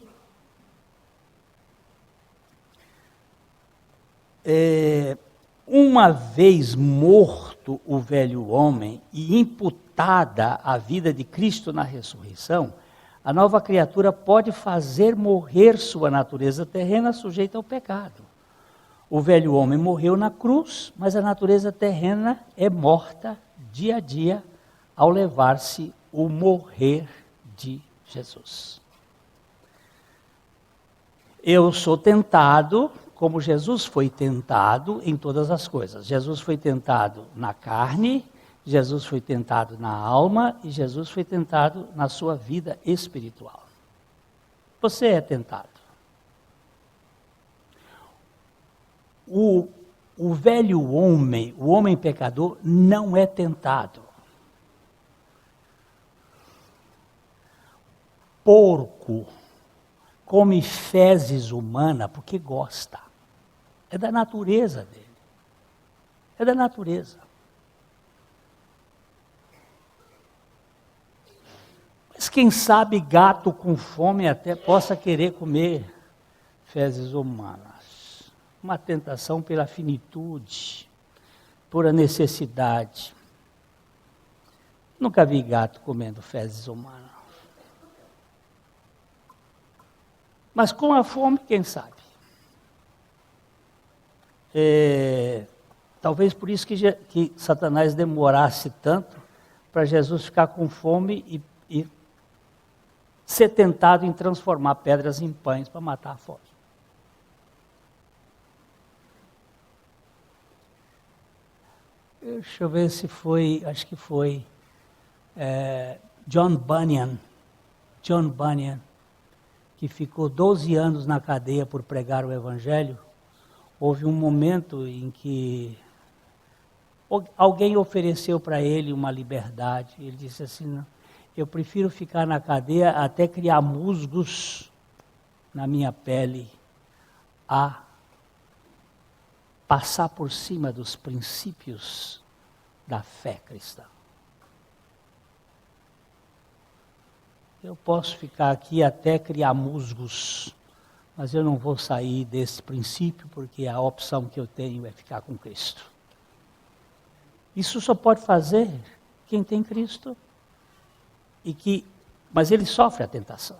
ele. Uma vez morto o velho homem e imputada a vida de Cristo na ressurreição, a nova criatura pode fazer morrer sua natureza terrena sujeita ao pecado. O velho homem morreu na cruz, mas a natureza terrena é morta dia a dia ao levar-se o morrer de Jesus. Eu sou tentado como Jesus foi tentado em todas as coisas. Jesus foi tentado na carne, Jesus foi tentado na alma e Jesus foi tentado na sua vida espiritual. Você é tentado. O velho homem, o homem pecador, não é tentado. Porco come fezes humana porque gosta. É da natureza dele. É da natureza. Mas quem sabe gato com fome até possa querer comer fezes humanas. Uma tentação pela finitude, por a necessidade. Nunca vi gato comendo fezes humanas. Mas com a fome, quem sabe? Talvez por isso que Satanás demorasse tanto para Jesus ficar com fome e ser tentado em transformar pedras em pães para matar a fome. Deixa eu ver se foi, acho que foi John Bunyan, que ficou 12 anos na cadeia por pregar o Evangelho. Houve um momento em que alguém ofereceu para ele uma liberdade. Ele disse assim: não, eu prefiro ficar na cadeia até criar musgos na minha pele a passar por cima dos princípios da fé cristã. Eu posso ficar aqui até criar musgos, mas eu não vou sair desse princípio, porque a opção que eu tenho é ficar com Cristo. Isso só pode fazer quem tem Cristo, mas ele sofre a tentação.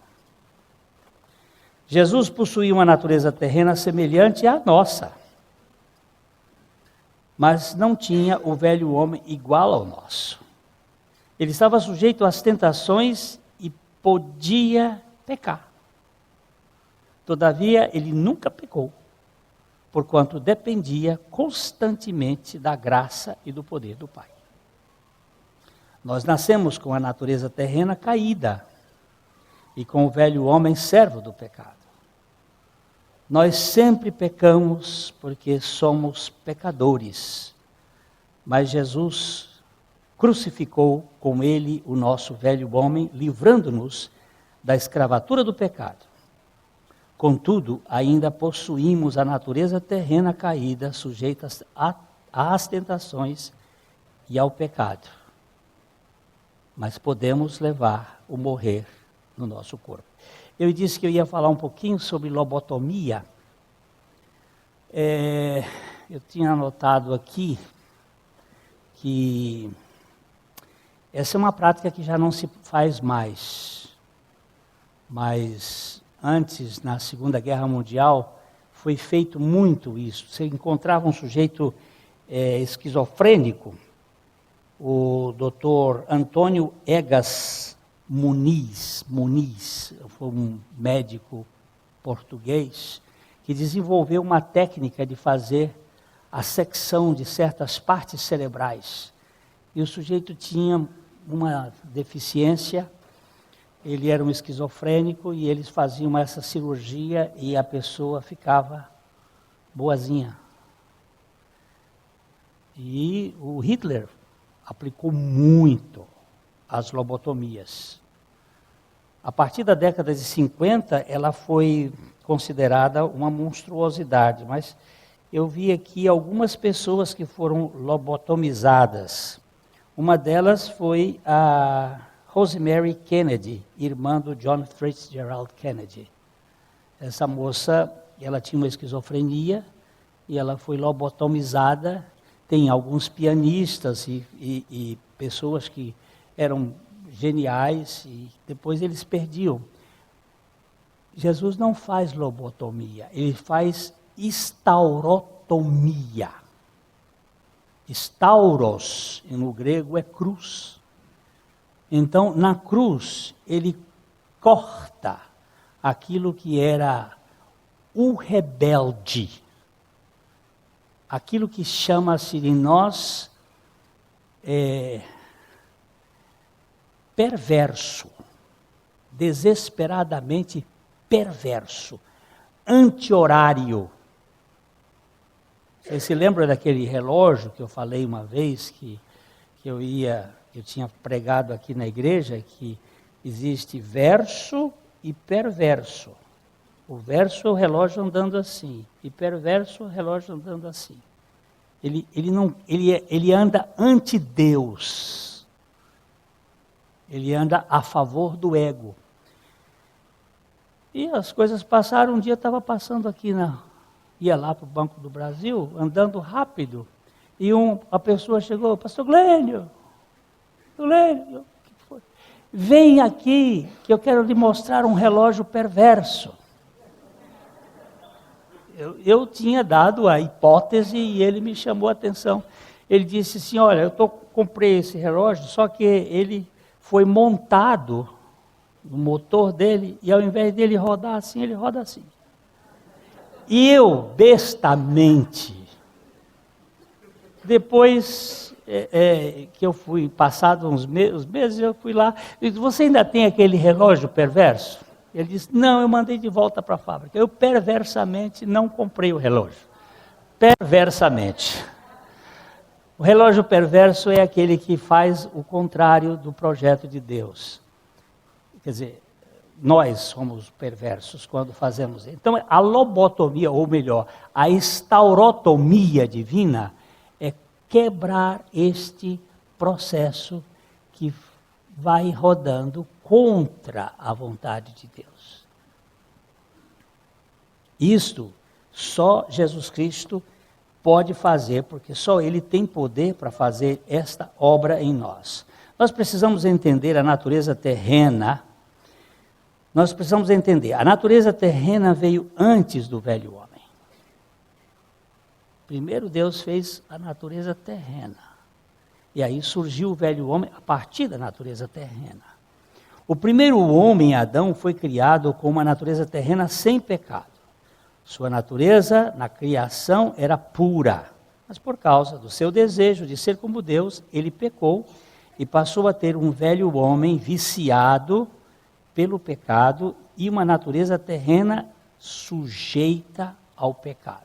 Jesus possuía uma natureza terrena semelhante à nossa, mas não tinha o velho homem igual ao nosso. Ele estava sujeito às tentações e podia pecar. Todavia, ele nunca pecou, porquanto dependia constantemente da graça e do poder do Pai. Nós nascemos com a natureza terrena caída e com o velho homem servo do pecado. Nós sempre pecamos porque somos pecadores, mas Jesus crucificou com ele o nosso velho homem, livrando-nos da escravatura do pecado. Contudo, ainda possuímos a natureza terrena caída, sujeita às tentações e ao pecado. Mas podemos levar o morrer no nosso corpo. Eu disse que eu ia falar um pouquinho sobre lobotomia. Eu tinha anotado aqui que essa é uma prática que já não se faz mais. Mas antes, na Segunda Guerra Mundial, foi feito muito isso. Você encontrava um sujeito esquizofrênico, o Dr. Antônio Egas Muniz, foi um médico português, que desenvolveu uma técnica de fazer a secção de certas partes cerebrais. E o sujeito tinha uma deficiência, ele era um esquizofrênico, e eles faziam essa cirurgia e a pessoa ficava boazinha. E o Hitler aplicou muito as lobotomias. A partir da década de 50, ela foi considerada uma monstruosidade, mas eu vi aqui algumas pessoas que foram lobotomizadas. Uma delas foi a Rosemary Kennedy, irmã do John Fitzgerald Kennedy. Essa moça, ela tinha uma esquizofrenia e ela foi lobotomizada. Tem alguns pianistas e pessoas que eram geniais e depois eles perdiam. Jesus não faz lobotomia, ele faz estaurotomia. Estauros, no grego, é cruz. Então, na cruz, ele corta aquilo que era o rebelde, aquilo que chama-se em nós perverso, desesperadamente perverso, anti-horário. Você se lembra daquele relógio que eu falei uma vez, que eu tinha pregado aqui na igreja, que existe verso e perverso. O verso é o relógio andando assim, e perverso é o relógio andando assim. Ele anda anti-Deus. Ele anda a favor do ego. E as coisas passaram, um dia eu estava passando aqui, ia lá para o Banco do Brasil, andando rápido, e a pessoa chegou: Pastor Glênio, o que foi? Vem aqui, que eu quero lhe mostrar um relógio perverso. Eu tinha dado a hipótese e ele me chamou a atenção. Ele disse assim: olha, comprei esse relógio, só que ele foi montado no motor dele, e ao invés dele rodar assim, ele roda assim. E eu, bestamente, depois que eu fui, passado uns meses, eu fui lá, e disse, você ainda tem aquele relógio perverso? Ele disse, não, eu mandei de volta para a fábrica. Eu perversamente não comprei o relógio. Perversamente. O relógio perverso é aquele que faz o contrário do projeto de Deus. Quer dizer, nós somos perversos quando fazemos. Então, a lobotomia, ou melhor, a estaurotomia divina, é quebrar este processo que vai rodando contra a vontade de Deus. Isto só Jesus Cristo pode fazer, porque só Ele tem poder para fazer esta obra em nós. Nós precisamos entender a natureza terrena. Nós precisamos entender, a natureza terrena veio antes do velho homem. Primeiro Deus fez a natureza terrena. E aí surgiu o velho homem a partir da natureza terrena. O primeiro homem, Adão, foi criado com uma natureza terrena sem pecado. Sua natureza na criação era pura. Mas por causa do seu desejo de ser como Deus, ele pecou e passou a ter um velho homem viciado pelo pecado e uma natureza terrena sujeita ao pecado.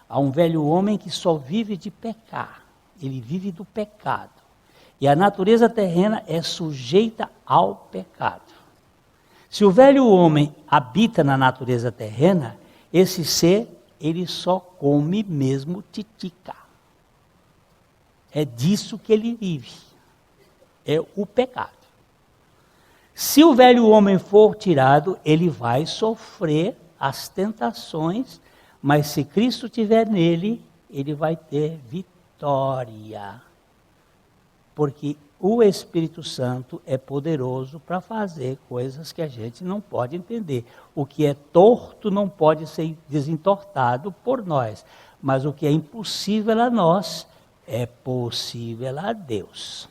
Há um velho homem que só vive de pecar, ele vive do pecado. E a natureza terrena é sujeita ao pecado. Se o velho homem habita na natureza terrena, esse ser, ele só come mesmo titica. É disso que ele vive, é o pecado. Se o velho homem for tirado, ele vai sofrer as tentações, mas se Cristo estiver nele, ele vai ter vitória. Porque o Espírito Santo é poderoso para fazer coisas que a gente não pode entender. O que é torto não pode ser desentortado por nós, mas o que é impossível a nós é possível a Deus.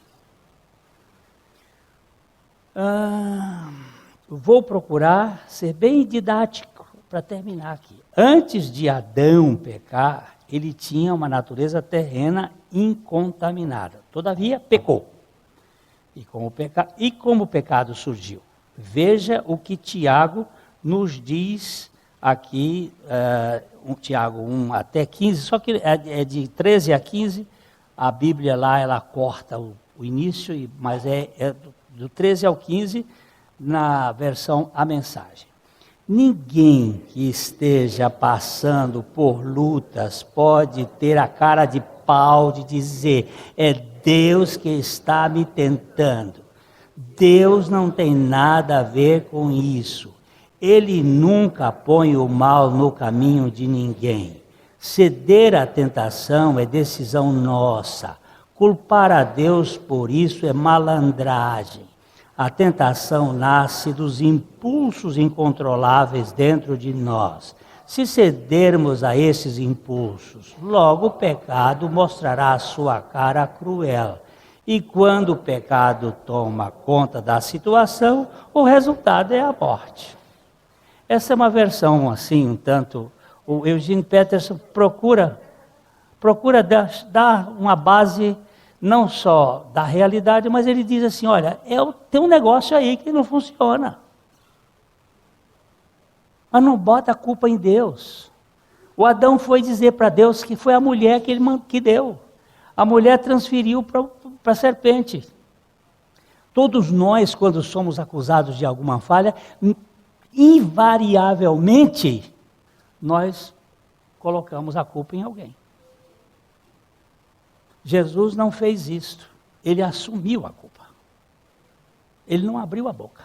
Vou procurar ser bem didático para terminar aqui. Antes de Adão pecar, ele tinha uma natureza terrena incontaminada. Todavia, pecou. E como o pecado surgiu? Veja o que Tiago nos diz aqui, Tiago 1 até 15, só que é de 13 a 15, a Bíblia lá ela corta o início, mas é do 13 ao 15, na versão A Mensagem. Ninguém que esteja passando por lutas pode ter a cara de pau de dizer, é Deus que está me tentando. Deus não tem nada a ver com isso. Ele nunca põe o mal no caminho de ninguém. Ceder à tentação é decisão nossa. Culpar a Deus por isso é malandragem. A tentação nasce dos impulsos incontroláveis dentro de nós. Se cedermos a esses impulsos, logo o pecado mostrará a sua cara cruel. E quando o pecado toma conta da situação, o resultado é a morte. Essa é uma versão assim, um tanto... O Eugene Peterson procura dar uma base não só da realidade, mas ele diz assim, olha, tem um negócio aí que não funciona. Mas não bota a culpa em Deus. O Adão foi dizer para Deus que foi a mulher que deu. A mulher transferiu para a serpente. Todos nós, quando somos acusados de alguma falha, invariavelmente, nós colocamos a culpa em alguém. Jesus não fez isto. Ele assumiu a culpa. Ele não abriu a boca.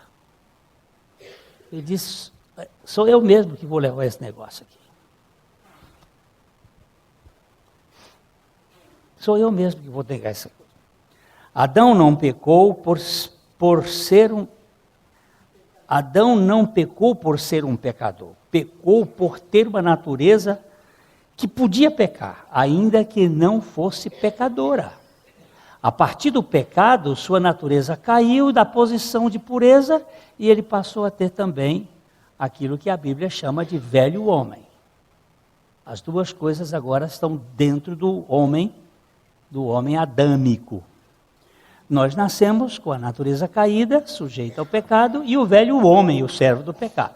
Ele disse, sou eu mesmo que vou levar esse negócio aqui. Sou eu mesmo que vou pegar essa coisa. Adão não pecou por ser um... Adão não pecou por ser um pecador. Pecou por ter uma natureza que podia pecar, ainda que não fosse pecadora. A partir do pecado, sua natureza caiu da posição de pureza e ele passou a ter também aquilo que a Bíblia chama de velho homem. As duas coisas agora estão dentro do homem adâmico. Nós nascemos com a natureza caída, sujeita ao pecado, e o velho homem, o servo do pecado.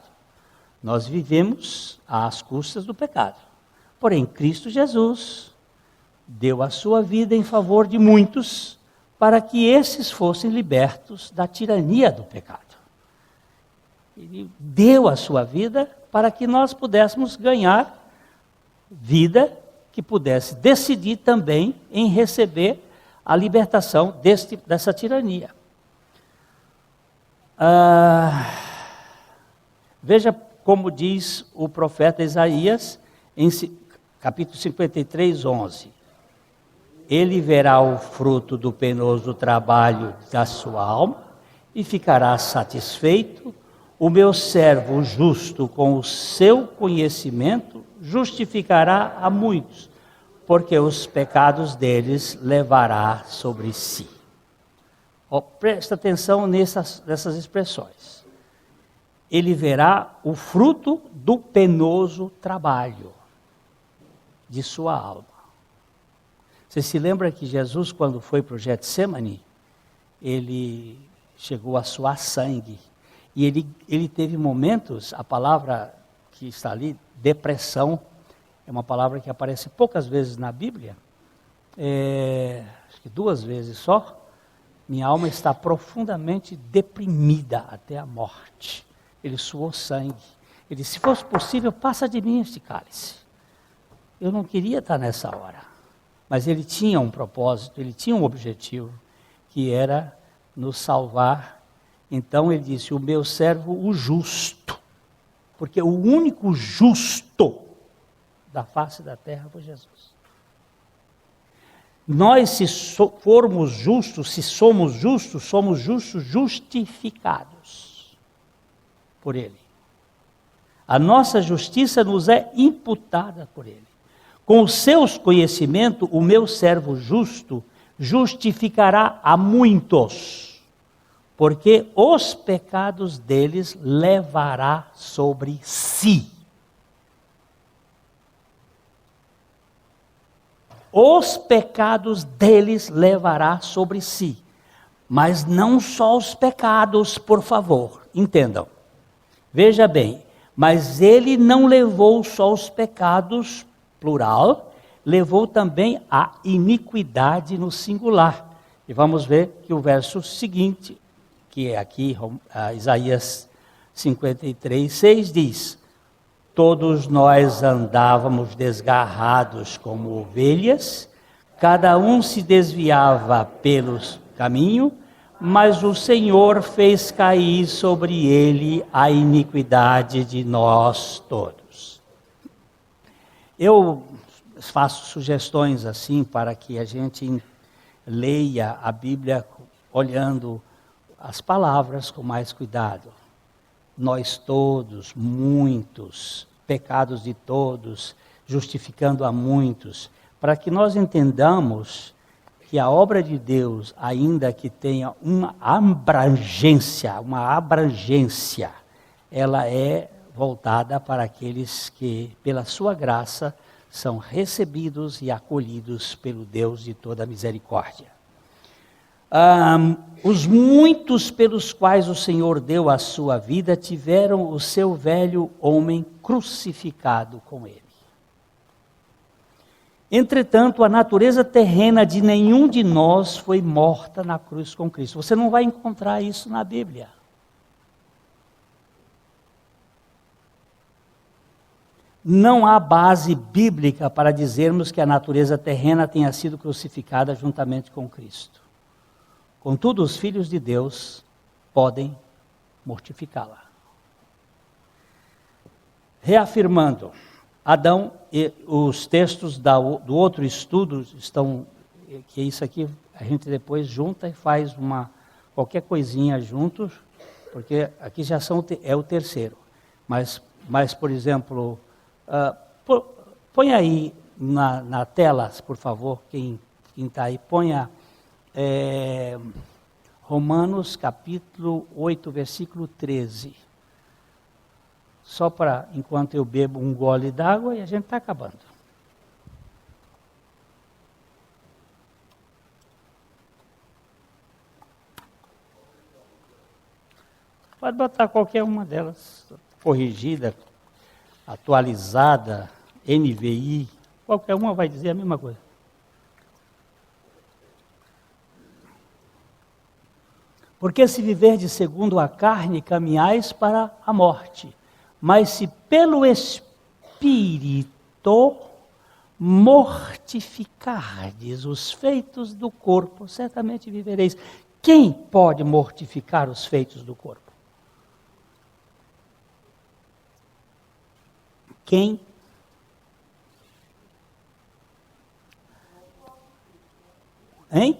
Nós vivemos às custas do pecado. Porém, Cristo Jesus deu a sua vida em favor de muitos, para que esses fossem libertos da tirania do pecado. Ele deu a sua vida para que nós pudéssemos ganhar vida, que pudesse decidir também em receber a libertação dessa tirania. Veja como diz o profeta Isaías, em capítulo 53, 11. Ele verá o fruto do penoso trabalho da sua alma e ficará satisfeito. O meu servo justo, com o seu conhecimento, justificará a muitos, porque os pecados deles levará sobre si. Presta atenção nessas expressões. Ele verá o fruto do penoso trabalho de sua alma. Você se lembra que Jesus, quando foi para o Getsemane, ele chegou a suar sangue. E ele teve momentos, a palavra que está ali, depressão, é uma palavra que aparece poucas vezes na Bíblia, acho que 2 vezes só. Minha alma está profundamente deprimida até a morte. Ele suou sangue. Ele disse, se fosse possível, passa de mim este cálice. Eu não queria estar nessa hora. Mas ele tinha um propósito, ele tinha um objetivo, que era nos salvar. Então ele disse, o meu servo, o justo. Porque o único justo da face da terra foi Jesus. Nós, se formos justos, se somos justos justificados por Ele. A nossa justiça nos é imputada por Ele. Com os seus conhecimentos, o meu servo justo justificará a muitos, porque os pecados deles levará sobre si. Os pecados deles levará sobre si. Mas não só os pecados, por favor, entendam. Veja bem, mas ele não levou só os pecados, plural, levou também a iniquidade no singular. E vamos ver que o verso seguinte, que é aqui, Isaías 53, 6, diz: todos nós andávamos desgarrados como ovelhas, cada um se desviava pelos caminhos, mas o Senhor fez cair sobre ele a iniquidade de nós todos. Eu faço sugestões assim para que a gente leia a Bíblia olhando as palavras com mais cuidado. Nós todos, muitos, pecados de todos, justificando a muitos, para que nós entendamos que a obra de Deus, ainda que tenha uma abrangência, ela é voltada para aqueles que, pela sua graça, são recebidos e acolhidos pelo Deus de toda misericórdia. Os muitos pelos quais o Senhor deu a sua vida tiveram o seu velho homem crucificado com ele. Entretanto, a natureza terrena de nenhum de nós foi morta na cruz com Cristo. Você não vai encontrar isso na Bíblia. Não há base bíblica para dizermos que a natureza terrena tenha sido crucificada juntamente com Cristo. Contudo, os filhos de Deus podem mortificá-la. Reafirmando, Adão e os textos do outro estudo estão, que isso aqui a gente depois junta e faz qualquer coisinha juntos, porque aqui já é o terceiro. Mas por exemplo, põe aí na tela, por favor, quem está aí, ponha Romanos capítulo 8, versículo 13. Só para, enquanto eu bebo um gole d'água e a gente está acabando. Pode botar qualquer uma delas, corrigida, atualizada, NVI, qualquer uma vai dizer a mesma coisa. Porque se viverdes segundo a carne, caminhais para a morte. Mas se pelo Espírito mortificardes os feitos do corpo, certamente vivereis. Quem pode mortificar os feitos do corpo? Quem? Hein?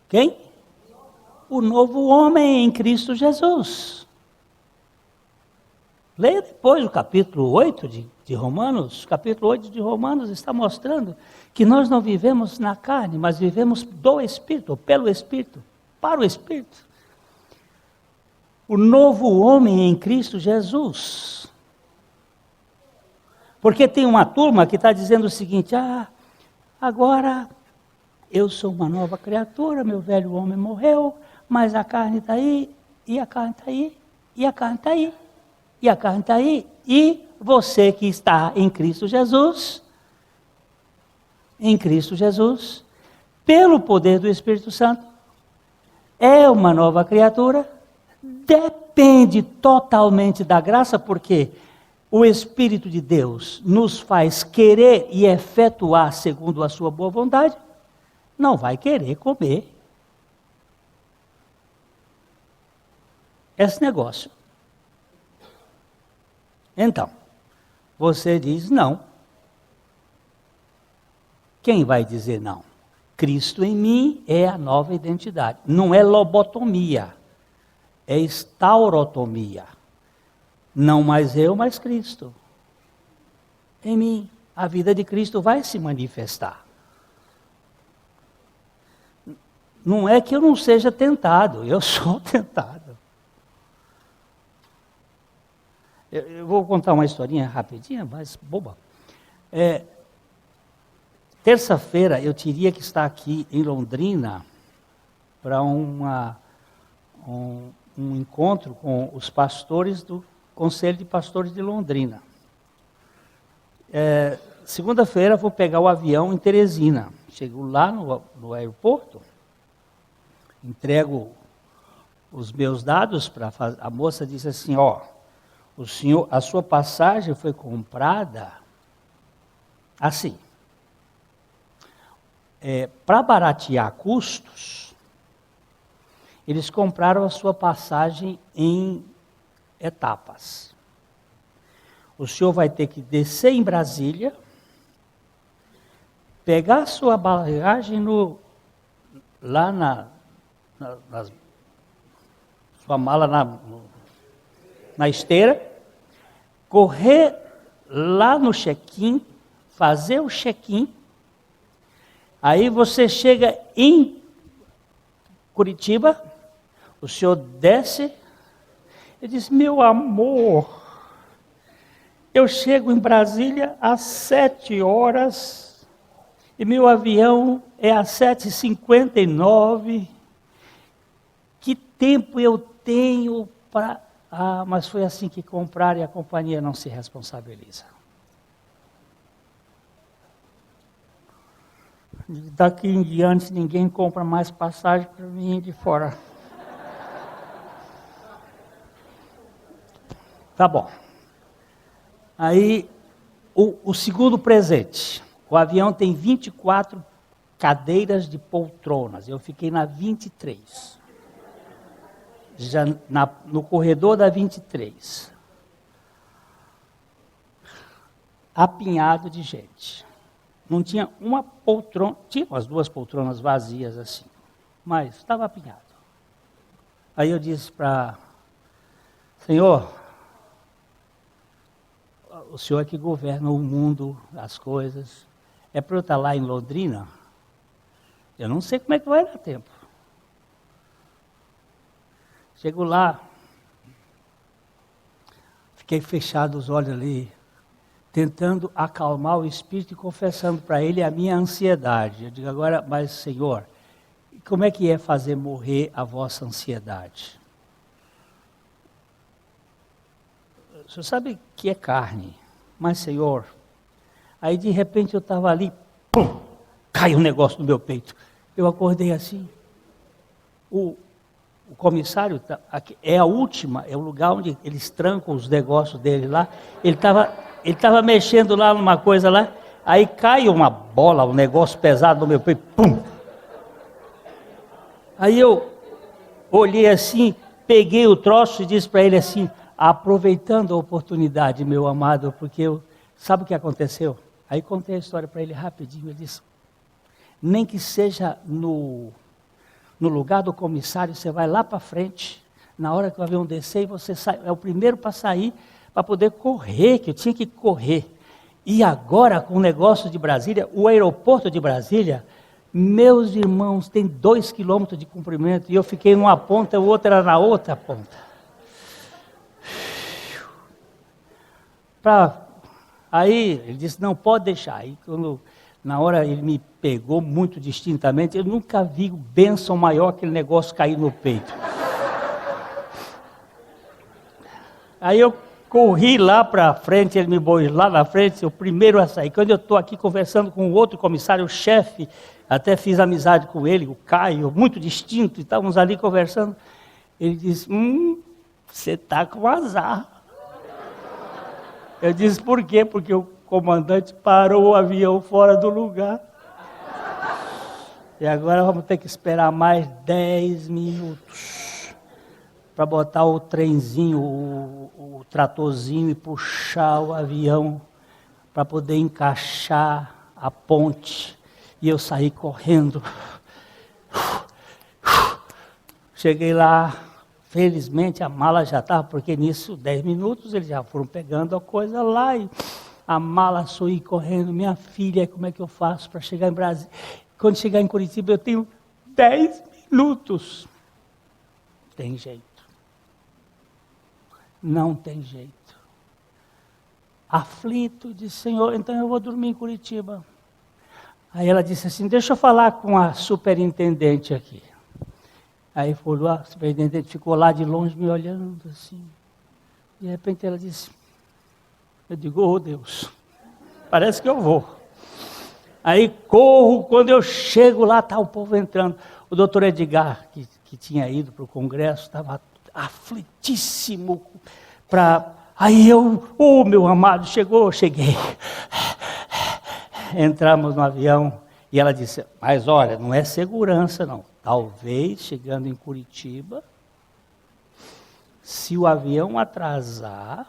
Quem? O novo homem em Cristo Jesus. Leia depois o capítulo 8 de Romanos. O capítulo 8 de Romanos está mostrando que nós não vivemos na carne, mas vivemos do Espírito, pelo Espírito, para o Espírito. O novo homem em Cristo Jesus. Porque tem uma turma que está dizendo o seguinte: agora eu sou uma nova criatura, meu velho homem morreu, mas a carne está aí, e a carne está aí, e a carne está aí, e a carne está aí. E você que está em Cristo Jesus, pelo poder do Espírito Santo, é uma nova criatura, depende totalmente da graça, porque o Espírito de Deus nos faz querer e efetuar segundo a sua boa vontade. Não vai querer comer esse negócio. Então, você diz não. Quem vai dizer não? Cristo em mim é a nova identidade. Não é lobotomia, é estaurotomia. Não mais eu, mas Cristo. Em mim, a vida de Cristo vai se manifestar. Não é que eu não seja tentado, eu sou tentado. Eu vou contar uma historinha rapidinha, mas boba. Terça-feira eu teria que estar aqui em Londrina para um encontro com os pastores do Conselho de Pastores de Londrina. Segunda-feira vou pegar o avião em Teresina. Chego lá no aeroporto, entrego os meus dados para a moça disse assim: o senhor, a sua passagem foi comprada assim. Para baratear custos, eles compraram a sua passagem em etapas. O senhor vai ter que descer em Brasília, pegar a sua bagagem lá sua mala na esteira, correr lá no check-in, fazer o check-in, aí você chega em Curitiba, o senhor desce e diz: meu amor, eu chego em Brasília às 7 horas e meu avião é às 7h59. Que tempo eu tenho para... mas foi assim que compraram e a companhia não se responsabiliza. Daqui em diante ninguém compra mais passagem para mim de fora. Tá bom. Aí, o segundo presente. O avião tem 24 cadeiras de poltronas. Eu fiquei na 23. Já no corredor da 23. Apinhado de gente. Não tinha uma poltrona, tinha umas 2 poltronas vazias assim, mas estava apinhado. Aí eu disse para Senhor, o Senhor é que governa o mundo, as coisas, é para eu estar lá em Londrina? Eu não sei como é que vai dar tempo. Chego lá, fiquei fechado os olhos ali, tentando acalmar o espírito e confessando para ele a minha ansiedade. Eu digo agora, mas Senhor, como é que é fazer morrer a vossa ansiedade? O senhor sabe que é carne, mas Senhor, aí de repente eu estava ali, pum, caiu um negócio no meu peito. Eu acordei assim, o comissário, é a última, é o lugar onde eles trancam os negócios dele lá, ele estava mexendo lá numa coisa lá, aí cai uma bola, um negócio pesado no meu peito, pum! Aí eu olhei assim, peguei o troço e disse para ele assim, aproveitando a oportunidade, meu amado, porque sabe o que aconteceu? Aí contei a história para ele rapidinho, ele disse, nem que seja no lugar do comissário, você vai lá para frente, na hora que o avião descer, e você sai, é o primeiro para sair, para poder correr, que eu tinha que correr. E agora, com o negócio de Brasília, o aeroporto de Brasília, meus irmãos, tem 2 quilômetros de comprimento, e eu fiquei numa ponta, o outro era na outra ponta. Aí, ele disse, não, pode deixar. Aí, na hora ele me pegou muito distintamente, eu nunca vi bênção maior que aquele negócio cair no peito. Aí eu corri lá para frente, ele me pôs lá na frente, o primeiro a sair. Quando eu estou aqui conversando com o outro comissário, o chefe, até fiz amizade com ele, o Caio, muito distinto, e estávamos ali conversando. Ele disse, você está com azar. Eu disse, por quê? Porque o comandante parou o avião fora do lugar. E agora vamos ter que esperar mais 10 minutos para botar o trenzinho, o tratorzinho e puxar o avião para poder encaixar a ponte. E eu saí correndo. Cheguei lá, felizmente a mala já estava, porque nisso 10 minutos eles já foram pegando a coisa lá e a mala suí correndo. Minha filha, como é que eu faço para chegar em Brasília? Quando chegar em Curitiba eu tenho 10 minutos. Tem jeito. Não tem jeito. Aflito, disse, Senhor, então eu vou dormir em Curitiba. Aí ela disse assim, deixa eu falar com a superintendente aqui. Aí foi a superintendente ficou lá de longe me olhando assim. De repente ela disse, eu digo, oh Deus, parece que eu vou. Aí corro, quando eu chego lá, está o povo entrando. O doutor Edgar, que tinha ido para o congresso, estava aflitíssimo. Aí eu, meu amado, cheguei. Entramos no avião e ela disse, mas olha, não é segurança não. Talvez, chegando em Curitiba, se o avião atrasar,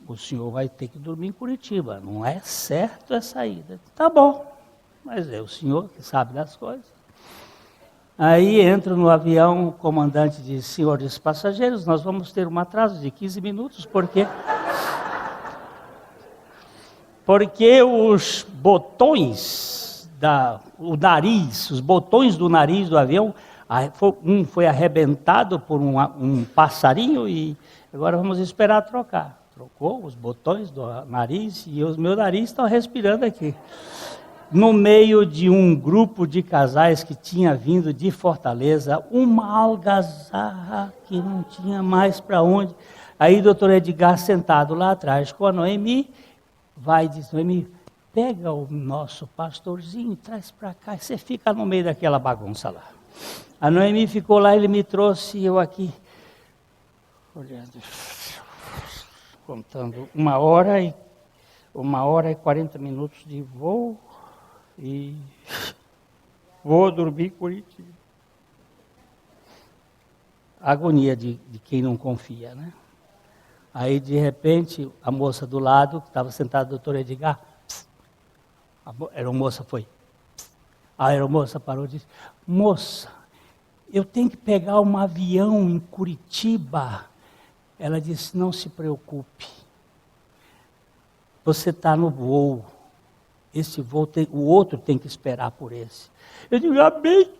o senhor vai ter que dormir em Curitiba. Não é certo a saída. Tá bom, mas é o senhor que sabe das coisas. Aí entro no avião, o comandante diz, senhores passageiros, nós vamos ter um atraso de 15 minutos, porque os botões, os botões do nariz do avião, um foi arrebentado por um passarinho e agora vamos esperar trocar. Trocou os botões do nariz e o meu nariz está respirando aqui. No meio de um grupo de casais que tinha vindo de Fortaleza, uma algazarra que não tinha mais para onde. Aí o doutor Edgar sentado lá atrás com a Noemi, vai e diz, Noemi, pega o nosso pastorzinho e traz para cá. E você fica no meio daquela bagunça lá. A Noemi ficou lá, ele me trouxe, eu aqui, olhando, contando 1h e 40 minutos de voo e vou dormir em Curitiba. Agonia de quem não confia, né? Aí, de repente, a moça do lado, que estava sentada, o doutor Edgar, a aeromoça foi. A aeromoça parou e disse, moça, eu tenho que pegar um avião em Curitiba. Ela disse, não se preocupe, você está no voo, esse voo o outro tem que esperar por esse. Eu digo, amém.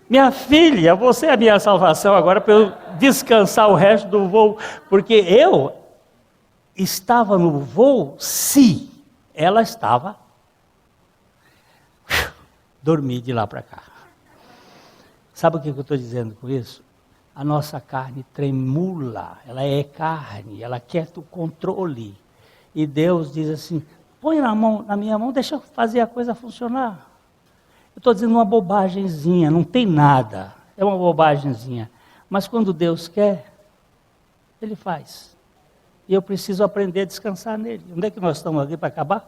Minha filha, você é a minha salvação agora para eu descansar o resto do voo, porque eu estava no voo se ela estava. Dormi de lá para cá. Sabe o que eu estou dizendo com isso? A nossa carne tremula, ela é carne, ela quer o controle. E Deus diz assim, põe na minha mão, deixa eu fazer a coisa funcionar. Eu estou dizendo uma bobagemzinha, não tem nada, é uma bobagemzinha. Mas quando Deus quer, Ele faz. E eu preciso aprender a descansar nele. Onde é que nós estamos aqui para acabar?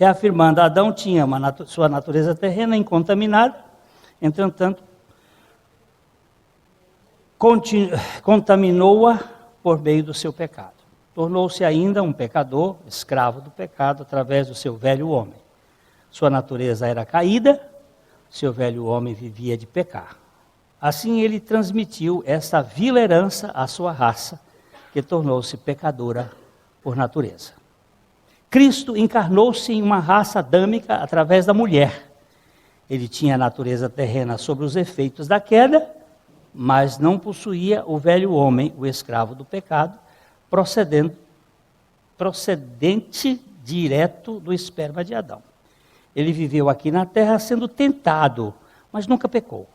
Reafirmando, Adão tinha sua natureza terrena incontaminada, entretanto, contaminou-a por meio do seu pecado. Tornou-se ainda um pecador, escravo do pecado, através do seu velho homem. Sua natureza era caída, seu velho homem vivia de pecar. Assim ele transmitiu essa vil herança à sua raça, que tornou-se pecadora por natureza. Cristo encarnou-se em uma raça adâmica através da mulher. Ele tinha a natureza terrena sob os efeitos da queda, mas não possuía o velho homem, o escravo do pecado, procedente direto do esperma de Adão. Ele viveu aqui na terra sendo tentado, mas nunca pecou.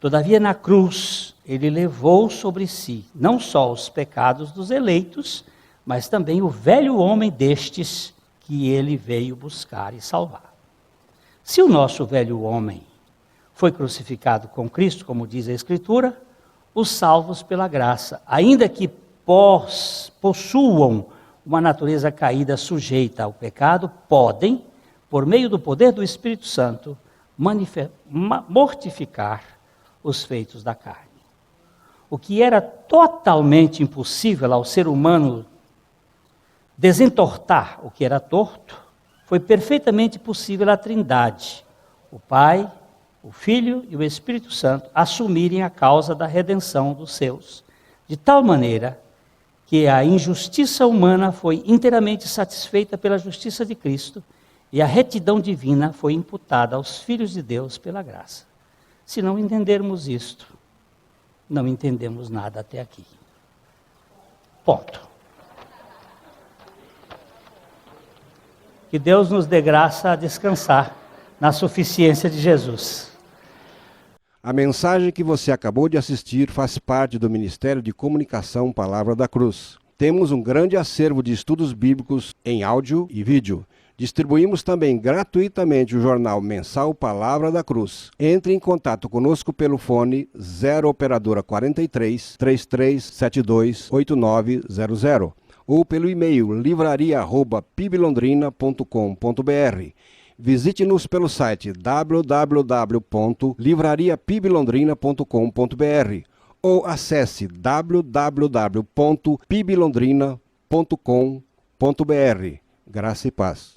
Todavia, na cruz, ele levou sobre si não só os pecados dos eleitos, mas também o velho homem destes que ele veio buscar e salvar. Se o nosso velho homem foi crucificado com Cristo, como diz a Escritura, os salvos pela graça, ainda que possuam uma natureza caída sujeita ao pecado, podem, por meio do poder do Espírito Santo, mortificar os feitos da carne. O que era totalmente impossível ao ser humano desentortar o que era torto, foi perfeitamente possível à Trindade, o Pai, o Filho e o Espírito Santo, assumirem a causa da redenção dos seus, de tal maneira que a injustiça humana foi inteiramente satisfeita pela justiça de Cristo e a retidão divina foi imputada aos filhos de Deus pela graça. Se não entendermos isto, não entendemos nada até aqui. Ponto. Que Deus nos dê graça a descansar na suficiência de Jesus. A mensagem que você acabou de assistir faz parte do Ministério de Comunicação Palavra da Cruz. Temos um grande acervo de estudos bíblicos em áudio e vídeo. Distribuímos também gratuitamente o jornal mensal Palavra da Cruz. Entre em contato conosco pelo fone 0 operadora 43 3372 8900 ou pelo e-mail livraria@piblondrina.com.br. Visite-nos pelo site www.livrariapiblondrina.com.br ou acesse www.piblondrina.com.br. Graça e paz.